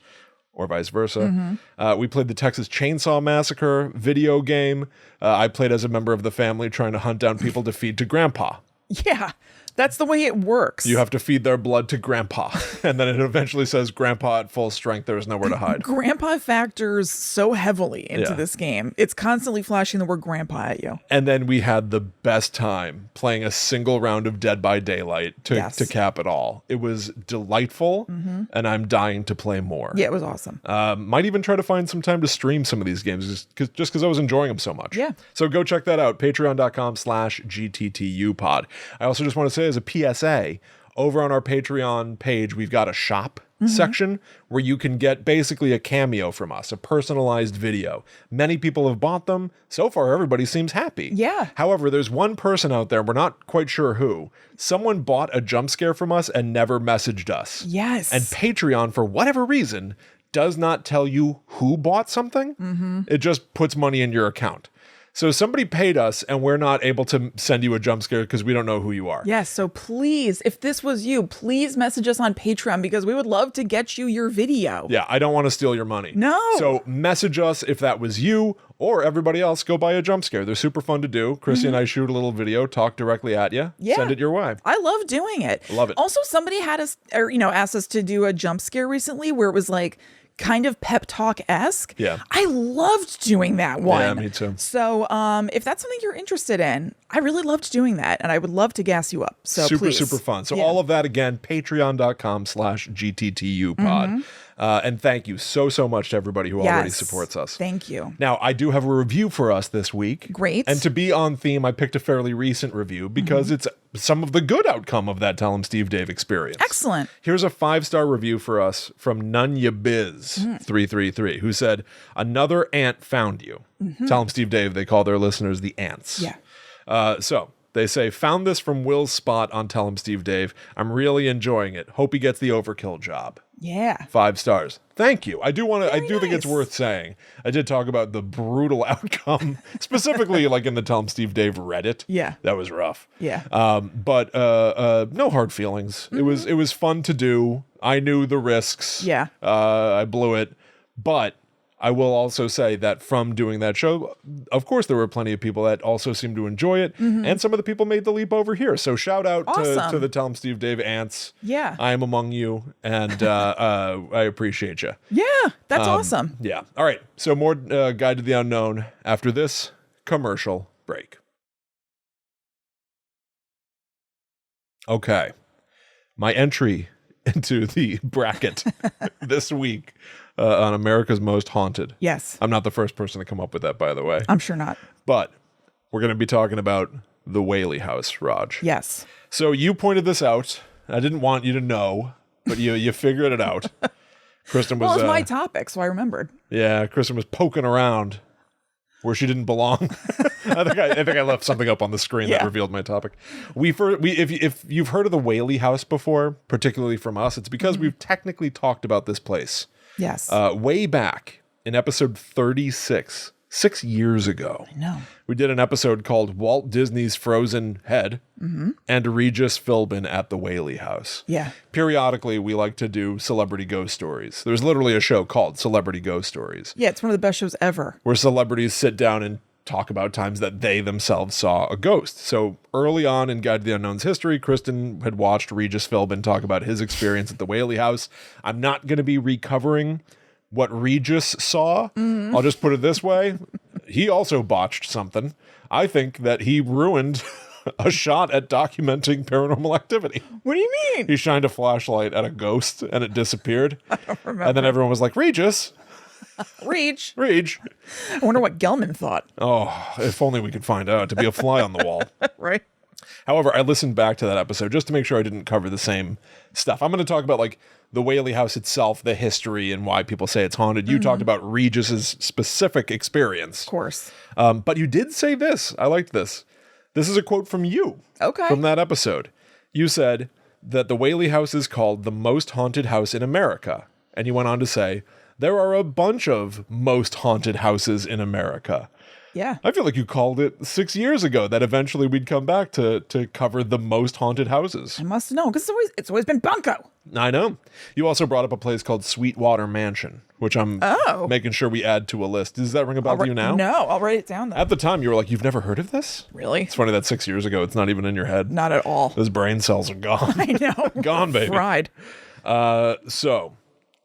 or vice versa. We played the Texas Chainsaw Massacre video game. I played as a member of the family trying to hunt down people to feed to Grandpa. Yeah, that's the way it works. You have to feed their blood to Grandpa. And then it eventually says Grandpa at full strength. There is nowhere to hide. Grandpa factors so heavily into Yeah. this game. It's constantly flashing the word grandpa at you. And then we had the best time playing a single round of Dead by Daylight to cap it all. It was delightful, and I'm dying to play more. Yeah, it was awesome. Might even try to find some time to stream some of these games just because I was enjoying them so much. Yeah. So go check that out, patreon.com/GTTUpod. I also just want to say as a PSA, over on our Patreon page, we've got a shop section where you can get basically a cameo from us, a personalized video. Many people have bought them. So far, everybody seems happy. Yeah. However, there's one person out there, we're not quite sure who. Someone bought a jump scare from us and never messaged us. Yes. And Patreon, for whatever reason, does not tell you who bought something. It just puts money in your account. So somebody paid us and we're not able to send you a jump scare because we don't know who you are. Yes, so please, if this was you, please message us on Patreon because we would love to get you your video. Yeah, I don't want to steal your money. No. So message us if that was you or everybody else. Go buy a jump scare. They're super fun to do. Chrissy and I shoot a little video, talk directly at you, Yeah. send it your way. I love doing it. Love it. Also, somebody had us, or asked us to do a jump scare recently where it was like kind of pep talk-esque. Yeah. I loved doing that one. Yeah, me too. So if that's something you're interested in, I really loved doing that, and I would love to gas you up. So please. Super fun. So Yeah. all of that again, patreon.com/GTTUpod. And thank you so much to everybody who already Yes. supports us. Thank you. Now, I do have a review for us this week. Great. And to be on theme, I picked a fairly recent review because it's some of the good outcome of that Tell 'em Steve Dave experience. Excellent. Here's a 5-star review for us from Nunya333, who said, "Another ant found you." Tell 'em Steve Dave, they call their listeners the ants. Yeah. So they say, "Found this from Will's spot on Tell 'em Steve Dave. I'm really enjoying it. Hope he gets the overkill job." Yeah. 5 stars. Thank you. I do think it's nice. worth saying. I did talk about the brutal outcome, specifically like in the Tell 'em Steve Dave Reddit. Yeah. That was rough. Yeah. But no hard feelings. It was fun to do. I knew the risks. Yeah. I blew it. But I will also say that from doing that show, of course, there were plenty of people that also seemed to enjoy it. And some of the people made the leap over here. So shout out Awesome. to the Tell 'em Steve Dave ants. Yeah. I am among you, and I appreciate you. Yeah. That's awesome. Yeah. All right. So more Guide to the Unknown after this commercial break. Okay. My entry into the bracket this week on America's Most Haunted. Yes. I'm not the first person to come up with that, by the way. I'm sure not. But we're going to be talking about the Whaley house, Raj. Yes. So you pointed this out. I didn't want you to know, but you figured it out. Kristen was Well, it's my topic, so I remembered. yeah, Kristen was poking around where she didn't belong. I think I left something up on the screen that Yeah. revealed my topic. If you've heard of the Whaley house before, particularly from us, it's because we've technically talked about this place Yes. way back in episode 36, 6 years ago. No. We did an episode called Walt Disney's Frozen Head and Regis Philbin at the Whaley House. Yeah. Periodically, we like to do celebrity ghost stories. There's literally a show called Celebrity Ghost Stories, Yeah, it's one of the best shows ever. where celebrities sit down and talk about times that they themselves saw a ghost. So early on in Guide to the Unknown's history, Kristen had watched Regis Philbin talk about his experience at the Whaley House. I'm not going to be recovering what Regis saw. I'll just put it this way. He also botched something. I think that he ruined a shot at documenting paranormal activity. What do you mean? He shined a flashlight at a ghost and it disappeared. I don't remember. And then everyone was like, Regis, Reach. Reg. I wonder what Gelman thought. Oh, if only we could find out, to be a fly on the wall. Right? However, I listened back to that episode just to make sure I didn't cover the same stuff. I'm going to talk about like the Whaley house itself, the history, and why people say it's haunted. You talked about Regis's specific experience. Of course. But you did say this. I liked this. This is a quote from you. Okay. From that episode. You said that the Whaley house is called the most haunted house in America. And you went on to say, there are a bunch of most haunted houses in America. Yeah. I feel like you called it 6 years ago that eventually we'd come back to cover the most haunted houses. I must know, because it's always been Bunko. I know. You also brought up a place called Sweetwater Mansion, which I'm making sure we add to a list. Does that ring a bell to you now? No, I'll write it down, though. At the time, you were like, you've never heard of this? Really? It's funny that 6 years ago, it's not even in your head. Not at all. Those brain cells are gone. I know. Gone, baby. Fried. So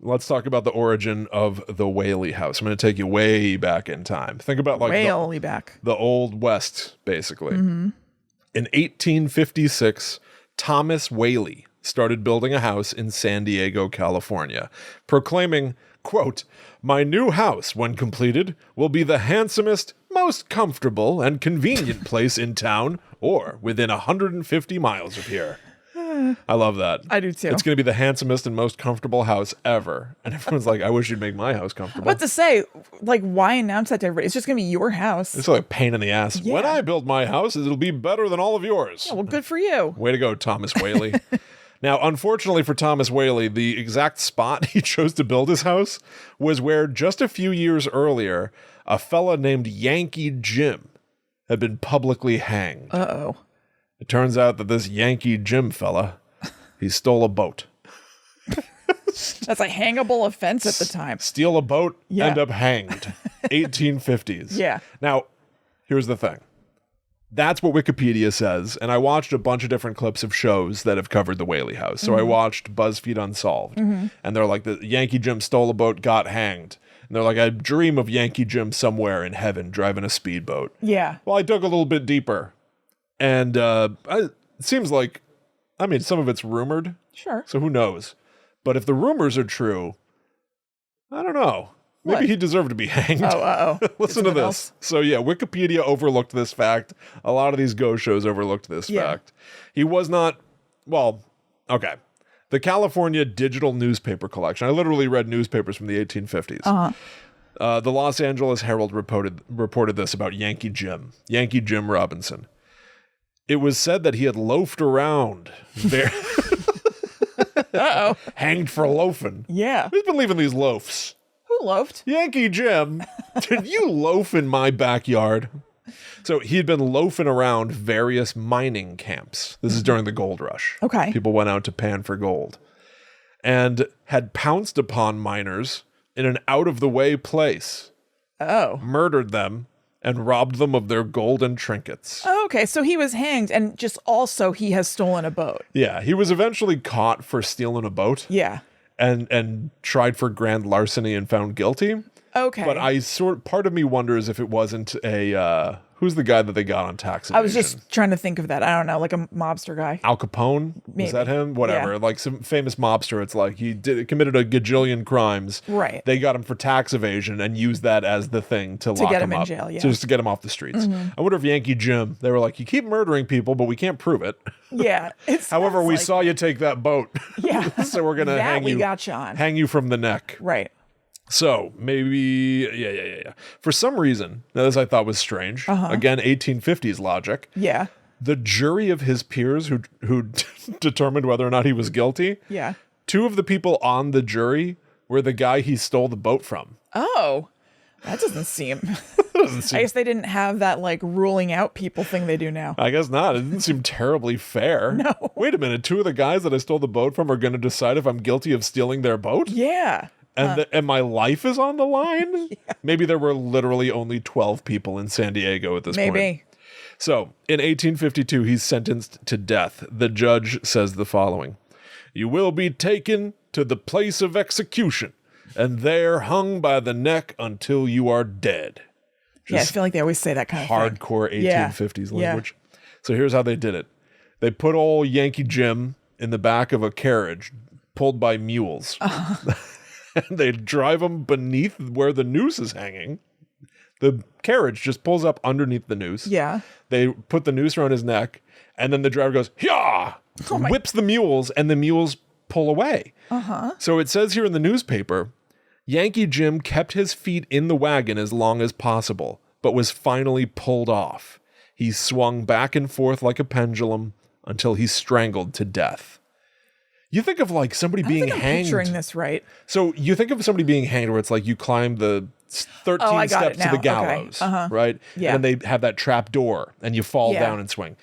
let's talk about the origin of the Whaley house. I'm going to take you way back in time. Think about like Way back. The Old West, basically. In 1856, Thomas Whaley started building a house in San Diego, California, proclaiming, quote, "My new house, when completed, will be the handsomest, most comfortable, and convenient place in town or within 150 miles of here." I love that. I do too. It's going to be the handsomest and most comfortable house ever. And everyone's like, I wish you'd make my house comfortable. What to say? Like, why announce that to everybody? It's just going to be your house. It's like a pain in the ass. Yeah. When I build my house, it'll be better than all of yours. Yeah, well, good for you. Way to go, Thomas Whaley. Now, unfortunately for Thomas Whaley, the exact spot he chose to build his house was where just a few years earlier, a fella named Yankee Jim had been publicly hanged. Uh-oh. It turns out that this Yankee Jim fella, he stole a boat. That's a hangable offense at the time. Steal a boat, Yeah. end up hanged. 1850s. Yeah. Now, here's the thing. That's what Wikipedia says, and I watched a bunch of different clips of shows that have covered the Whaley house. So I watched BuzzFeed Unsolved, and they're like, the Yankee Jim stole a boat, got hanged. And they're like, I dream of Yankee Jim somewhere in heaven driving a speedboat. Yeah. Well, I dug a little bit deeper, and it seems like, I mean, some of it's rumored, Sure. so who knows? But if the rumors are true, I don't know. Maybe What? he deserved to be hanged. Oh, uh-oh. Listen to this. So yeah, Wikipedia overlooked this fact. A lot of these ghost shows overlooked this fact. He was not, well, okay. The California Digital Newspaper Collection. I literally read newspapers from the 1850s. The Los Angeles Herald reported this about Yankee Jim Robinson. It was said that he had loafed around there. Uh-oh. Hanged for loafing. Yeah. Who's been leaving these loafs? Who loafed? Yankee Jim, did you loaf in my backyard? So he had been loafing around various mining camps. This is during the gold rush. Okay. People went out to pan for gold and had pounced upon miners in an out-of-the-way place, Oh. murdered them, and robbed them of their gold and trinkets. Oh, okay, so he was hanged, and just also he has stolen a boat. Yeah, he was eventually caught for stealing a boat Yeah. and tried for grand larceny and found guilty. Okay. But part of me wonders if it wasn't a who's the guy that they got on tax evasion? I was just trying to think of that. I don't know, like a mobster guy. Al Capone? Maybe. Was that him? Whatever. Yeah. Like some famous mobster. It's like he committed a gajillion crimes. Right. They got him for tax evasion and used that as the thing to lock get him him in up. jail, yeah. So just to get him off the streets. I wonder if Yankee Jim, they were like, you keep murdering people, but we can't prove it. Yeah. However, we like, saw you take that boat. Yeah. So we're gonna that we got you on. hang you from the neck. Right. So maybe, yeah. For some reason, now this I thought was strange. Again, 1850s logic. Yeah. The jury of his peers who determined whether or not he was guilty. Yeah. Two of the people on the jury were the guy he stole the boat from. Oh. That doesn't seem. I guess they didn't have that like ruling out people thing they do now. I guess not. It didn't seem terribly fair. No. Wait a minute. Two of the guys that I stole the boat from are going to decide if I'm guilty of stealing their boat? Yeah. And my life is on the line? Yeah. Maybe there were literally only 12 people in San Diego at this point. Maybe. So, in 1852, he's sentenced to death. The judge says the following: "You will be taken to the place of execution, and there hung by the neck until you are dead." Yeah, I feel like they always say that kind of thing. Hardcore 1850s Yeah. language. So here's how they did it. They put old Yankee Jim in the back of a carriage pulled by mules. And they drive him beneath where the noose is hanging. The carriage just pulls up underneath the noose. Yeah. They put the noose around his neck, and then the driver goes, "Yah!" Whips the mules, and the mules pull away. So it says here in the newspaper, Yankee Jim kept his feet in the wagon as long as possible, but was finally pulled off. He swung back and forth like a pendulum until he strangled to death. You think of like somebody being I'm hanged. picturing this right. So you think of somebody being hanged where it's like you climb the 13 I got steps it to the now. Okay. gallows, right? Yeah. And then they have that trap door and you fall down and swing.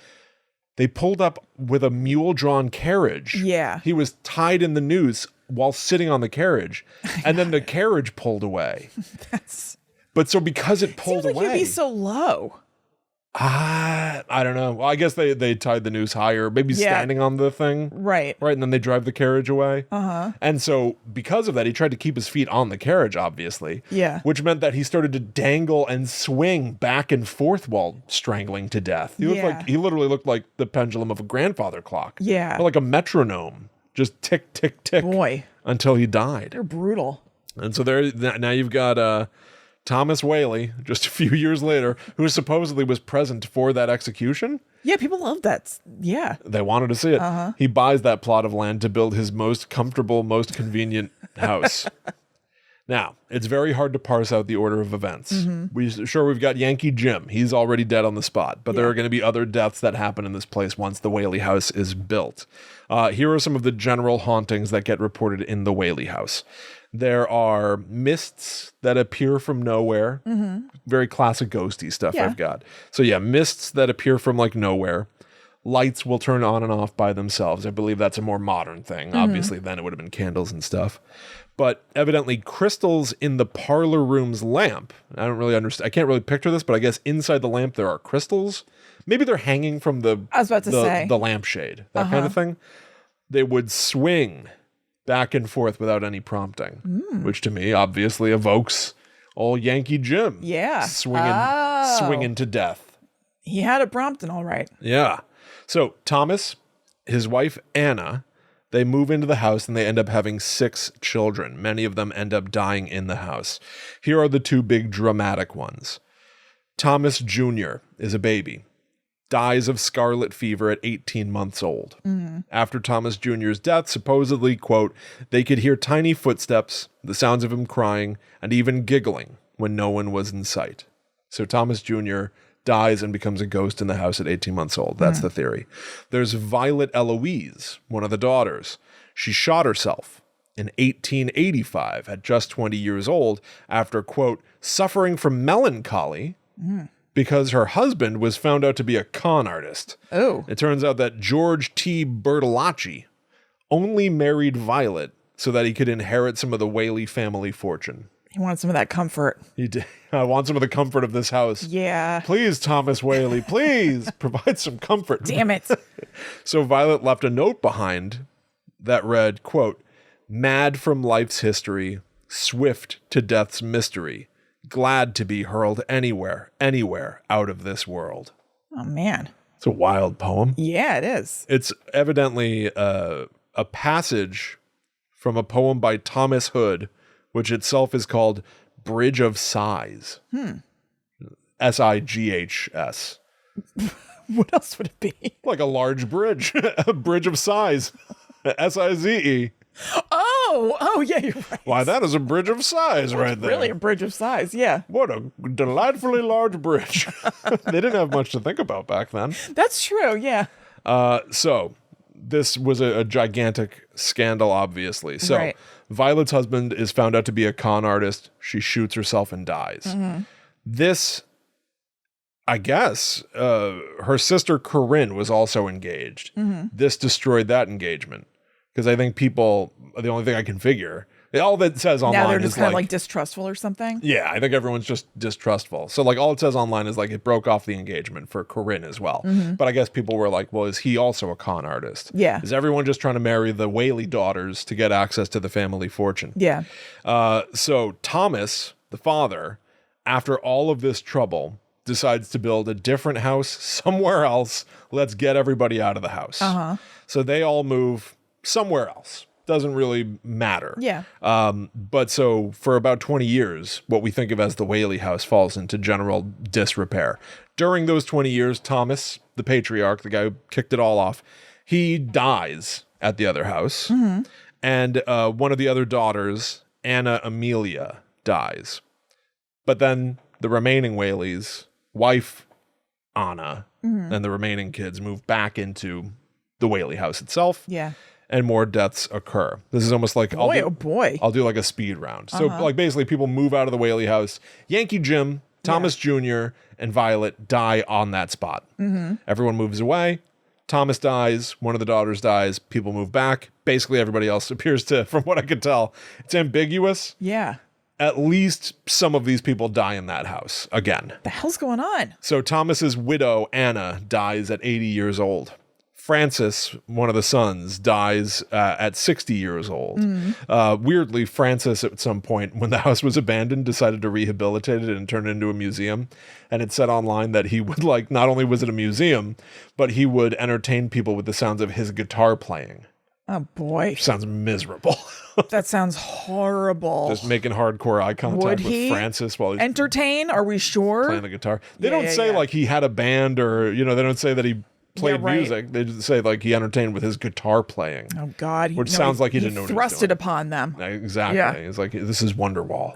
They pulled up with a mule-drawn carriage. Yeah. He was tied in the noose while sitting on the carriage, and then the carriage pulled away. But so because it pulled Seems like away, you'd be so low. I don't know. Well, I guess they tied the noose higher, maybe standing on the thing. Right. And then they drive the carriage away. And so because of that, he tried to keep his feet on the carriage, obviously. Yeah. Which meant that he started to dangle and swing back and forth while strangling to death. He literally looked like the pendulum of a grandfather clock. Yeah. Or like a metronome. Just tick, tick, tick. Boy. Until he died. They're brutal. And so now you've got Thomas Whaley, just a few years later, who supposedly was present for that execution. Yeah, people love that. Yeah. They wanted to see it. He buys that plot of land to build his most comfortable, most convenient house. Now, it's very hard to parse out the order of events. We've got Yankee Jim. He's already dead on the spot, but there are going to be other deaths that happen in this place once the Whaley house is built. Here are some of the general hauntings that get reported in the Whaley house. There are mists that appear from nowhere. Very classic ghosty stuff I've got. So yeah, mists that appear from like nowhere. Lights will turn on and off by themselves. I believe that's a more modern thing. Obviously, then it would have been candles and stuff. But evidently, crystals in the parlor room's lamp. I don't really understand. I can't really picture this, but I guess inside the lamp there are crystals. Maybe they're hanging from the lampshade, that kind of thing. They would swing back and forth without any prompting, which to me obviously evokes old Yankee Jim. Yeah. Swinging to death. He had it prompting, all right. Yeah. So Thomas, his wife Anna, they move into the house and they end up having 6 children. Many of them end up dying in the house. Here are the 2 big dramatic ones. Thomas Jr. is a baby. Dies of scarlet fever at 18 months old. After Thomas Jr.'s death, supposedly, quote, they could hear tiny footsteps, the sounds of him crying, and even giggling when no one was in sight. So Thomas Jr. dies and becomes a ghost in the house at 18 months old. That's the theory. There's Violet Eloise, one of the daughters. She shot herself in 1885 at just 20 years old after, quote, suffering from melancholy because her husband was found out to be a con artist. Oh. It turns out that George T. Bertolacci only married Violet so that he could inherit some of the Whaley family fortune. He wanted some of that comfort. He did. I want some of the comfort of this house. Yeah. Please, Thomas Whaley, please provide some comfort. Damn it. So Violet left a note behind that read, quote, mad from life's history, swift to death's mystery, glad to be hurled anywhere, anywhere out of this world. Oh, man. It's a wild poem. Yeah, it is. It's evidently a passage from a poem by Thomas Hood, which itself is called Bridge of Sighs. S-I-G-H-S. What else would it be? Like a large bridge. A bridge of sighs. S-I-Z-E. Oh, yeah, you're right. Why, that is a bridge of sighs right there. Really a bridge of size, yeah. What a delightfully large bridge. They didn't have much to think about back then. That's true, yeah. So this was a gigantic scandal, obviously. So Violet's husband is found out to be a con artist. She shoots herself and dies. This, I guess, her sister Corinne was also engaged. This destroyed that engagement. Because I think people, the only thing I can figure, all that says online is now they're just kind of like distrustful or something? Yeah, I think everyone's just distrustful. So like all it says online is like it broke off the engagement for Corinne as well. But I guess people were like, well, is he also a con artist? Yeah. Is everyone just trying to marry the Whaley daughters to get access to the family fortune? Yeah. So Thomas, the father, after all of this trouble, decides to build a different house somewhere else. Let's get everybody out of the house. So they all move somewhere else. Doesn't really matter. Yeah. But so for about 20 years, what we think of as the Whaley house falls into general disrepair. During those 20 years, Thomas, the patriarch, the guy who kicked it all off, he dies at the other house. And one of the other daughters, Anna Amelia, dies. But then the remaining Whaleys, wife Anna, and the remaining kids move back into the Whaley house itself. Yeah. and more deaths occur. This is almost like Oh boy. I'll do like a speed round. So like basically people move out of the Whaley house. Yankee Jim, Thomas Jr., and Violet die on that spot. Everyone moves away. Thomas dies. One of the daughters dies. People move back. Basically everybody else appears to, from what I could tell, it's ambiguous. Yeah. At least some of these people die in that house again. The hell's going on? So Thomas's widow, Anna, dies at 80 years old. Francis, one of the sons, dies at 60 years old. Weirdly, Francis, at some point, when the house was abandoned, decided to rehabilitate it and turn it into a museum. And it said online that he would, like, not only was it a museum, but he would entertain people with the sounds of his guitar playing. Oh, boy. Sounds miserable. That sounds horrible. Just making hardcore eye contact with Francis while he's entertain? Are we sure? playing the guitar. They don't say, like, he had a band or, they don't say that he played music. They just say like he entertained with his guitar playing. Oh God! Which sounds like he didn't know what he was doing. Thrust it upon them. Exactly. Yeah. It's like, this is Wonderwall.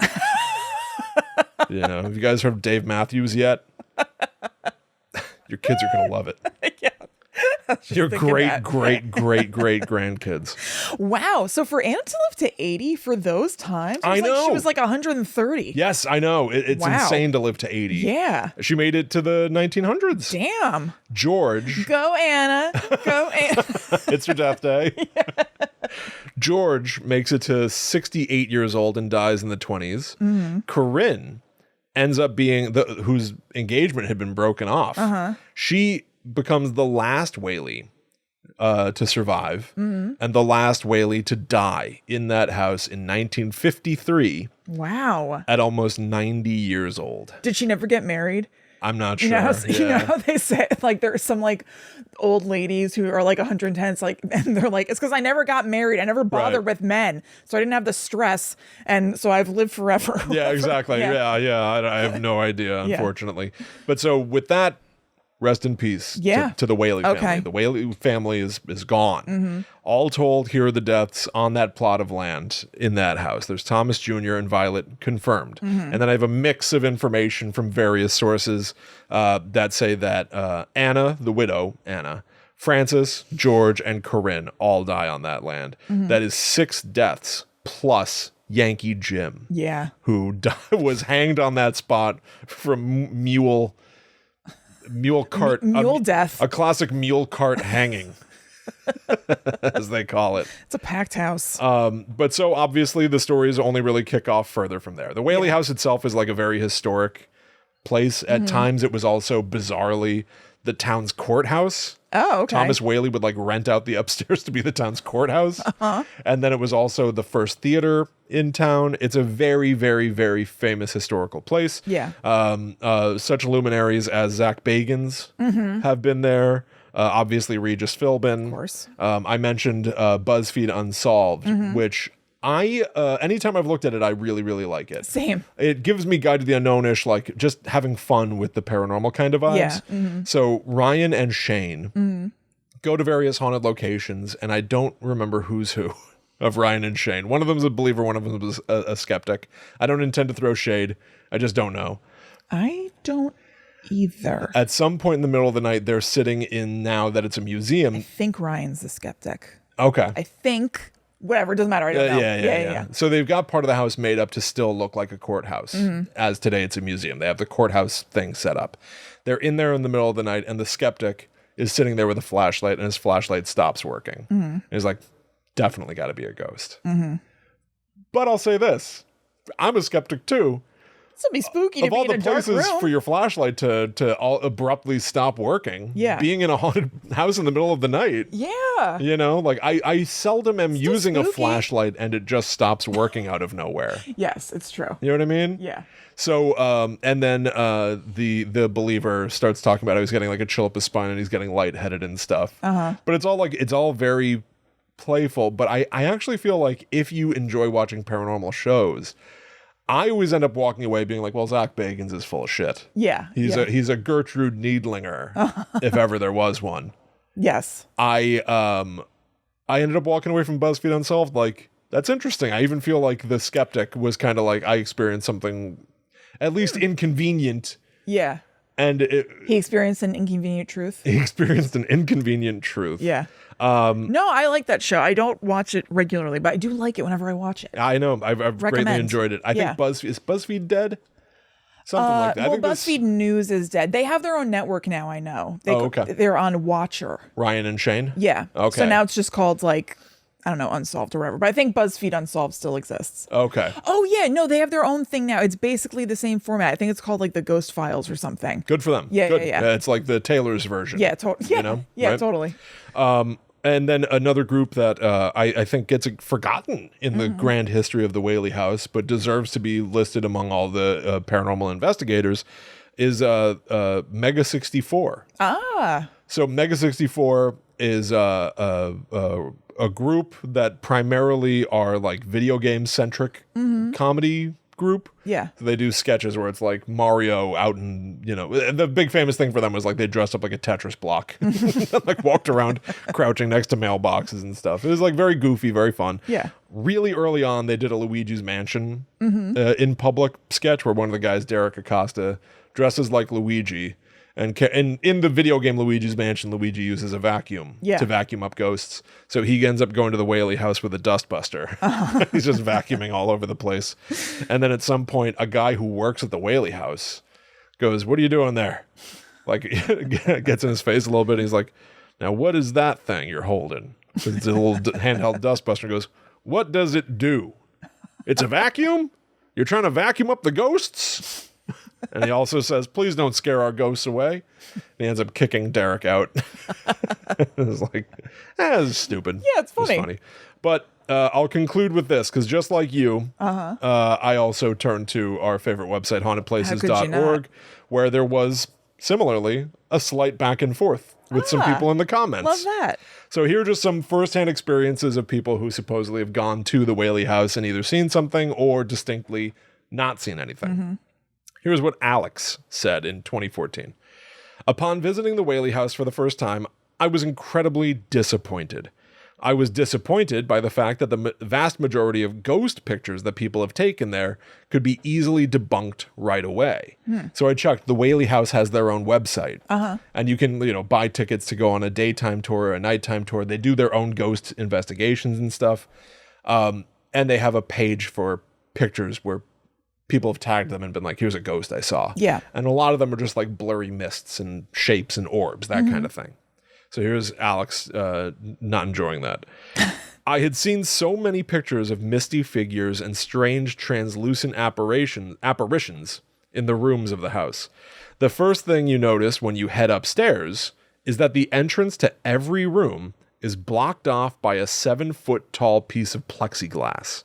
Have you guys heard of Dave Matthews yet? Your kids are gonna love it. Yeah. Your great grandkids. Wow. So for Anna to live to 80 for those times, I know. Like she was like 130. Yes, I know. It's insane to live to 80. Yeah. She made it to the 1900s. Damn. George. Go, Anna. Go, Anna. It's your death day. Yeah. George makes it to 68 years old and dies in the 20s. Corinne ends up being whose engagement had been broken off. She becomes the last Whaley to survive and the last Whaley to die in that house in 1953. Wow. At almost 90 years old. Did she never get married? I'm not sure. You know how they say, like, there's some like old ladies who are like 110. It's like, and they're like, it's because I never got married. I never bothered with men, so I didn't have the stress, and so I've lived forever. Yeah, exactly. Yeah. I have no idea, unfortunately. But so with that, rest in peace to the Whaley family. The Whaley family is gone. All told, here are the deaths on that plot of land in that house. There's Thomas Jr. and Violet confirmed. And then I have a mix of information from various sources that say that Anna, the widow, Francis, George, and Corinne all die on that land. That is 6 deaths plus Yankee Jim. Yeah. Who was hanged on that spot from mule cart. Mule death. A classic mule cart hanging, as they call it. It's a packed house. But so obviously the stories only really kick off further from there. The Whaley house itself is like a very historic place. At times it was also bizarrely the town's courthouse. Oh, okay. Thomas Whaley would like rent out the upstairs to be the town's courthouse. And then it was also the first theater in town. It's a very, very, very famous historical place. Yeah. Such luminaries as Zach Bagans have been there. Obviously Regis Philbin. Of course. I mentioned BuzzFeed Unsolved, which anytime I've looked at it, I really, really like it. Same. It gives me Guide to the Unknown-ish, like just having fun with the paranormal kind of vibes. Yeah. So Ryan and Shane go to various haunted locations, and I don't remember who's who of Ryan and Shane. One of them's a believer, one of them is a skeptic. I don't intend to throw shade. I just don't know. I don't either. At some point in the middle of the night, they're sitting in, now that it's a museum. I think Ryan's the skeptic. Okay. I think. Whatever, it doesn't matter. I don't know. Yeah. So they've got part of the house made up to still look like a courthouse. As today it's a museum. They have the courthouse thing set up. They're in there in the middle of the night, and the skeptic is sitting there with a flashlight, and his flashlight stops working. And he's like, definitely got to be a ghost. But I'll say this. I'm a skeptic too. This would be spooky to be in a dark room. Of all the places for your flashlight to all abruptly stop working, being in a haunted house in the middle of the night. Yeah. Like I seldom am using a flashlight and it just stops working out of nowhere. Yes, it's true. You know what I mean? Yeah. So, and then the believer starts talking about how he's getting like a chill up his spine and he's getting lightheaded and stuff. But it's all very playful. But I actually feel like if you enjoy watching paranormal shows, I always end up walking away being like, well, Zach Bagans is full of shit. Yeah. He's a Gertrude Needlinger, if ever there was one. Yes. I ended up walking away from BuzzFeed Unsolved like, that's interesting. I even feel like the skeptic was kind of like, I experienced something at least inconvenient. Yeah. And He experienced an inconvenient truth. he experienced an inconvenient truth. Yeah. No, I like that show. I don't watch it regularly, but I do like it whenever I watch it. I know. I've greatly Recommend. enjoyed it. I think is BuzzFeed dead? Something like that. Well, BuzzFeed News is dead. They have their own network now, I know. Okay. They're on Watcher. Ryan and Shane? Yeah. Okay. So now it's just called like, I don't know, Unsolved or whatever. But I think BuzzFeed Unsolved still exists. Okay. Oh, yeah. No, they have their own thing now. It's basically the same format. I think it's called like the Ghost Files or something. Good for them. Yeah, Good. yeah. It's like the Taylor's version. Yeah, totally. Yeah, You know? yeah, Right? totally. And then another group that I think gets forgotten in the grand history of the Whaley House, but deserves to be listed among all the paranormal investigators, is Mega 64. Ah. So Mega 64 is a group that primarily are like video game centric comedy group. Yeah. So they do sketches where it's like Mario out in, the big famous thing for them was like they dressed up like a Tetris block, like walked around crouching next to mailboxes and stuff. It was like very goofy, very fun. Yeah. Really early on, they did a Luigi's Mansion in public sketch where one of the guys, Derek Acosta, dresses like Luigi. And in the video game Luigi's Mansion, Luigi uses a vacuum to vacuum up ghosts. So he ends up going to the Whaley house with a dustbuster. He's just vacuuming all over the place. And then at some point, a guy who works at the Whaley house goes, "What are you doing there?" Like, gets in his face a little bit. And he's like, "Now, what is that thing you're holding?" So it's a little handheld dustbuster. And goes, "What does it do? It's a vacuum? You're trying to vacuum up the ghosts?" And he also says, "Please don't scare our ghosts away." And he ends up kicking Derek out. It's like, it's stupid. Yeah, it's funny. It's funny. But I'll conclude with this, because just like you, I also turned to our favorite website, hauntedplaces.org, where there was, similarly, a slight back and forth with some people in the comments. Love that. So here are just some firsthand experiences of people who supposedly have gone to the Whaley house and either seen something or distinctly not seen anything. Here's what Alex said in 2014. "Upon visiting the Whaley house for the first time, I was incredibly disappointed. I was disappointed by the fact that the vast majority of ghost pictures that people have taken there could be easily debunked right away. So I checked. The Whaley house has their own website. And you can, buy tickets to go on a daytime tour or a nighttime tour. They do their own ghost investigations and stuff. And they have a page for pictures where people have tagged them and been like, "Here's a ghost I saw." Yeah. And a lot of them are just like blurry mists and shapes and orbs, that kind of thing. So here's Alex not enjoying that. "I had seen so many pictures of misty figures and strange translucent apparitions in the rooms of the house. The first thing you notice when you head upstairs is that the entrance to every room is blocked off by a 7-foot tall piece of plexiglass.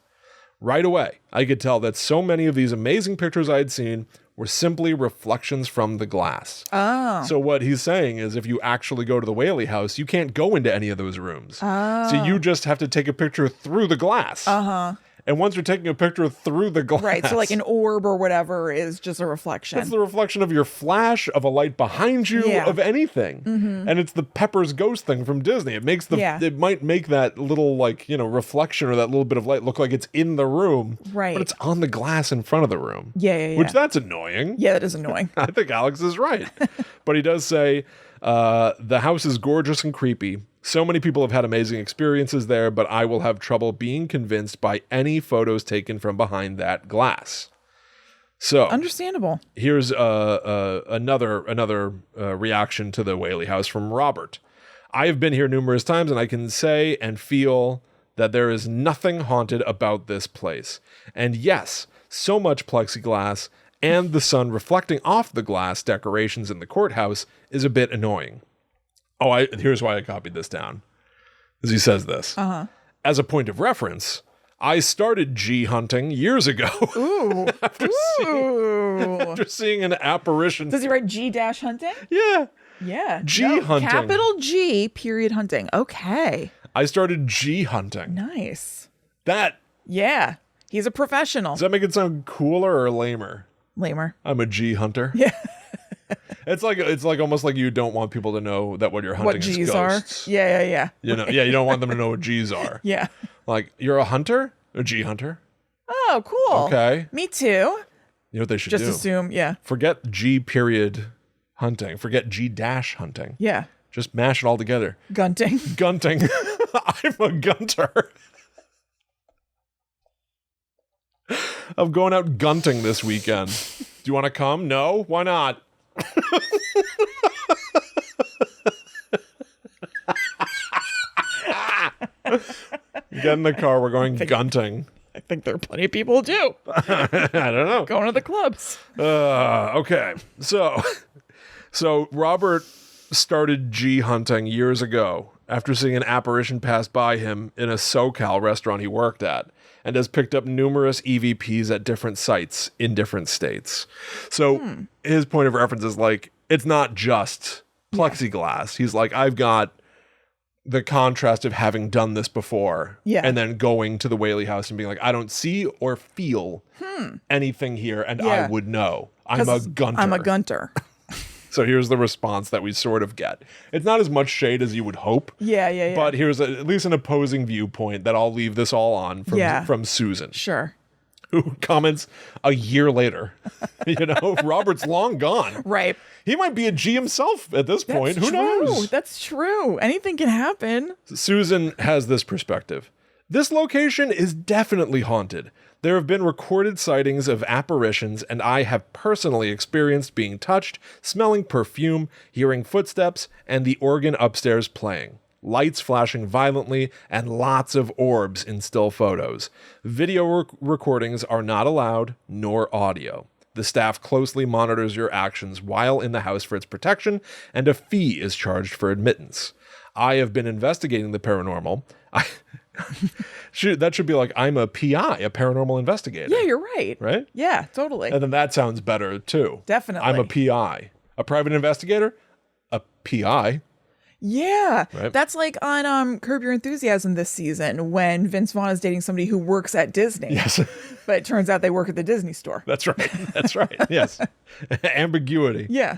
Right away, I could tell that so many of these amazing pictures I had seen were simply reflections from the glass." So what he's saying is if you actually go to the Whaley house, you can't go into any of those rooms. So you just have to take a picture through the glass. And once you're taking a picture through the glass... Right, so like an orb or whatever is just a reflection. It's the reflection of your flash, of a light behind you, of anything. And it's the Pepper's ghost thing from Disney. It makes it might make that little reflection or that little bit of light look like it's in the room. Right. But it's on the glass in front of the room. Yeah. Which that's annoying. Yeah, that is annoying. I think Alex is right. But he does say, "The house is gorgeous and creepy. So many people have had amazing experiences there, but I will have trouble being convinced by any photos taken from behind that glass." So understandable. Here's another reaction to the Whaley house from Robert. "I have been here numerous times, and I can say and feel that there is nothing haunted about this place. And yes, so much plexiglass and the sun reflecting off the glass decorations in the courthouse is a bit annoying." Here's why I copied this down. As he says this. "As a point of reference, I started G hunting years ago." Ooh. After seeing an apparition. Does he write G-hunting? Yeah. Yeah. G hunting. Capital G, period hunting. Okay. I started G hunting. Nice. Yeah. He's a professional. Does that make it sound cooler or lamer? Lamer. I'm a G hunter. Yeah. It's like almost like you don't want people to know that what you're hunting what G's is ghosts. are. Yeah. You don't want them to know what G's are. Yeah. Like, you're a hunter? A G hunter? Oh, cool. Okay. Me too. You know what they should do? Just assume, yeah. Forget G period hunting. Forget G-hunting. Yeah. Just mash it all together. Gunting. Gunting. I'm a gunter. I'm going out gunting this weekend. Do you want to come? No? Why not? Get in the car. We're going gunting. I think there are plenty of people who do. I don't know. Going to the clubs. Okay. So Robert started G hunting years ago after seeing an apparition pass by him in a SoCal restaurant he worked at, and has picked up numerous EVPs at different sites in different states. So his point of reference is like, it's not just plexiglass. He's like, I've got the contrast of having done this before and then going to the Whaley house and being like, I don't see or feel anything here, and I would know. I'm a gunter. I'm a gunter. So here's the response that we sort of get. It's not as much shade as you would hope. Yeah. But here's at least an opposing viewpoint that I'll leave this all on from Susan. Sure. Who comments a year later. Robert's long gone. Right. He might be a G himself at this point. Who knows? That's true. Anything can happen. Susan has this perspective. This location is definitely haunted. There have been recorded sightings of apparitions, and I have personally experienced being touched, smelling perfume, hearing footsteps, and the organ upstairs playing. Lights flashing violently, and lots of orbs in still photos. Video recordings are not allowed, nor audio. The staff closely monitors your actions while in the house for its protection, and a fee is charged for admittance. I have been investigating the paranormal. That should be like, I'm a PI, a paranormal investigator. Yeah, you're right. Right? Yeah, totally. And then that sounds better too. Definitely. I'm a PI. A private investigator? A PI. Yeah. Right? That's like on Curb Your Enthusiasm this season when Vince Vaughn is dating somebody who works at Disney. Yes. But it turns out they work at the Disney store. That's right. That's right. Yes. Ambiguity. Yeah.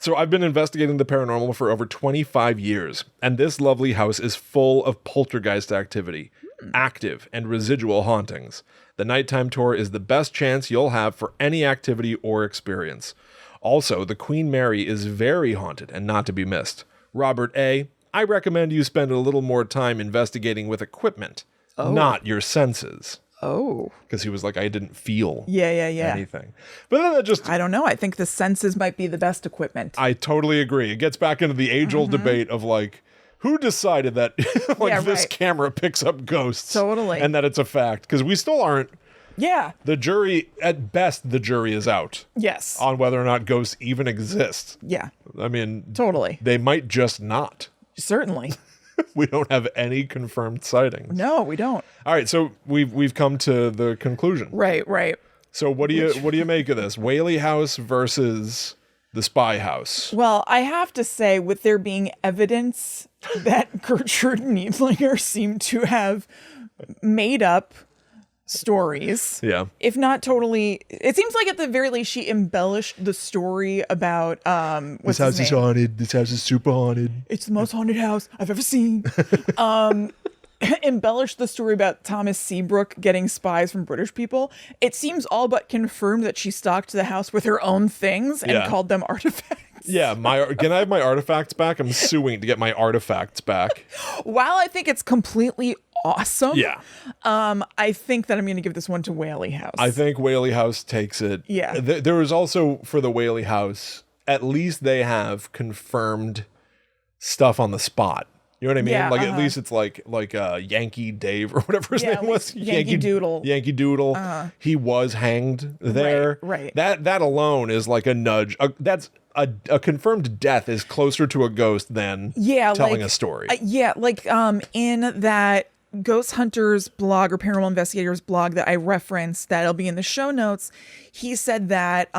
So I've been investigating the paranormal for over 25 years, and this lovely house is full of poltergeist activity, active and residual hauntings. The nighttime tour is the best chance you'll have for any activity or experience. Also, the Queen Mary is very haunted and not to be missed. Robert A., I recommend you spend a little more time investigating with equipment, not your senses. Oh. Because he was like, I didn't feel anything. But then that just... I don't know. I think the senses might be the best equipment. I totally agree. It gets back into the age-old debate of like, who decided that this camera picks up ghosts? Totally. And that it's a fact? Because we still aren't... Yeah. The jury, at best, the jury is out. Yes. On whether or not ghosts even exist. Yeah. I mean... Totally. They might just not. Certainly. We don't have any confirmed sightings. No, we don't. All right, so we've come to the conclusion. Right. So what do you make of this? Whaley House versus the Spy House. Well, I have to say, with there being evidence that Gertrude Niedlinger seemed to have made up stories. Yeah. If not totally, it seems like at the very least she embellished the story about this house is haunted. This house is super haunted. It's the most haunted house I've ever seen. Embellished the story about Thomas Seabrook getting spies from British people. It seems all but confirmed that she stalked the house with her own things and called them artifacts. Yeah, can I have my artifacts back? I'm suing to get my artifacts back. While I think it's completely awesome, I think that I'm going to give this one to Whaley House. I think Whaley House takes it. Yeah. There was also, for the Whaley House, at least they have confirmed stuff on the spot. You know what I mean? Yeah, at least it's like Yankee Dave or whatever his name was. Yankee Doodle. Yankee Doodle. He was hanged there. Right. That alone is like a nudge. That's a confirmed death is closer to a ghost than telling a story. In that Ghost Hunters blog or Paranormal Investigators blog that I referenced, that'll be in the show notes, he said that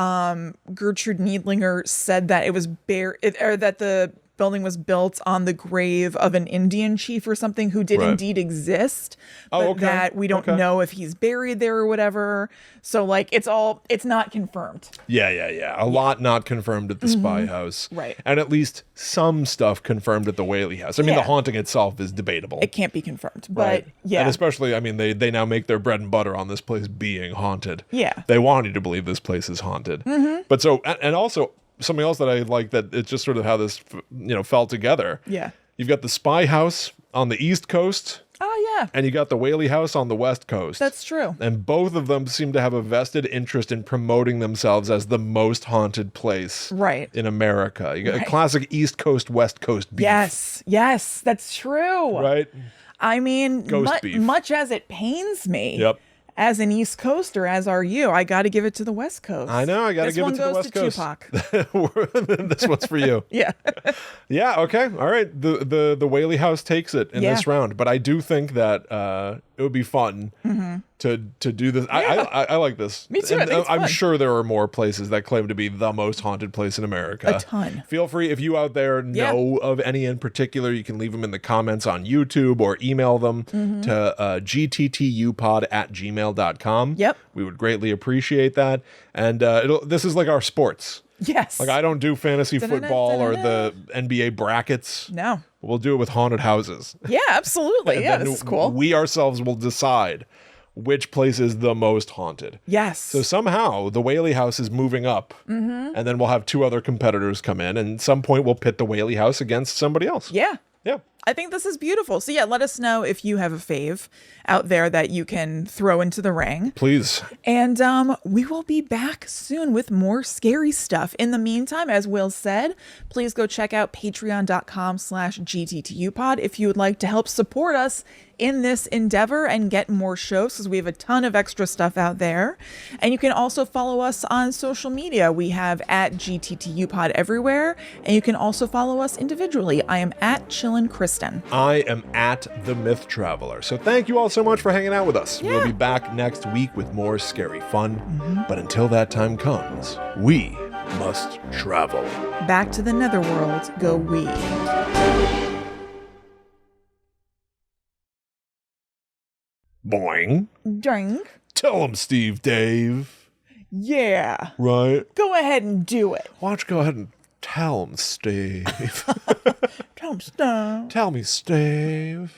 Gertrude Niedlinger said that it was that the building was built on the grave of an Indian chief or something who did indeed exist, but that we don't know if he's buried there or whatever. So it's not confirmed. Yeah. A lot not confirmed at the Spy House. Right. And at least some stuff confirmed at the Whaley House. I mean, the haunting itself is debatable. It can't be confirmed, but And especially, I mean, they now make their bread and butter on this place being haunted. Yeah. They want you to believe this place is haunted. But so, and also, something else that I like, that it's just sort of how this, fell together. Yeah. You've got the Spy House on the East Coast. Oh, yeah. And you got the Whaley House on the West Coast. That's true. And both of them seem to have a vested interest in promoting themselves as the most haunted place in America. You got a classic East Coast, West Coast beef. Yes, that's true. Right? I mean, beef. much as it pains me. Yep. As an East Coaster, as are you, I got to give it to the West Coast. I know, I got to give it to the West Coast. Tupac. This one's for you. Yeah. Yeah, okay. All right. The Whaley House takes it in this round, but I do think that it would be fun to do this. I like this. Me too. And I'm fun. sure there are more places that claim to be the most haunted place in America. A ton. Feel free, if you out there know of any in particular, you can leave them in the comments on YouTube or email them to gttupod@gmail.com. Yep. We would greatly appreciate that. And this is like our sports. Yes. Like, I don't do fantasy football or the NBA brackets. No. We'll do it with haunted houses. Yeah, absolutely. Yeah, this is cool. We ourselves will decide which place is the most haunted. Yes. So somehow the Whaley House is moving up, and then we'll have 2 other competitors come in, and at some point we'll pit the Whaley House against somebody else. Yeah. Yeah. I think this is beautiful. So yeah, let us know if you have a fave out there that you can throw into the ring. Please. And we will be back soon with more scary stuff. In the meantime, as Will said, please go check out patreon.com/gttupod if you would like to help support us in this endeavor and get more shows, because we have a ton of extra stuff out there. And you can also follow us on social media. We have @GTTUpod everywhere, and you can also follow us individually. I am @ChillinKristen. I am @The Myth Traveler. So thank you all so much for hanging out with us. Yeah. We'll be back next week with more scary fun. But until that time comes, we must travel. Back to the netherworld go we. Boing. Drink. Tell him, Steve Dave. Yeah. Right? Go ahead and do it. Why don't you go ahead and tell him, Steve? Tom Stone. Tell me, Steve.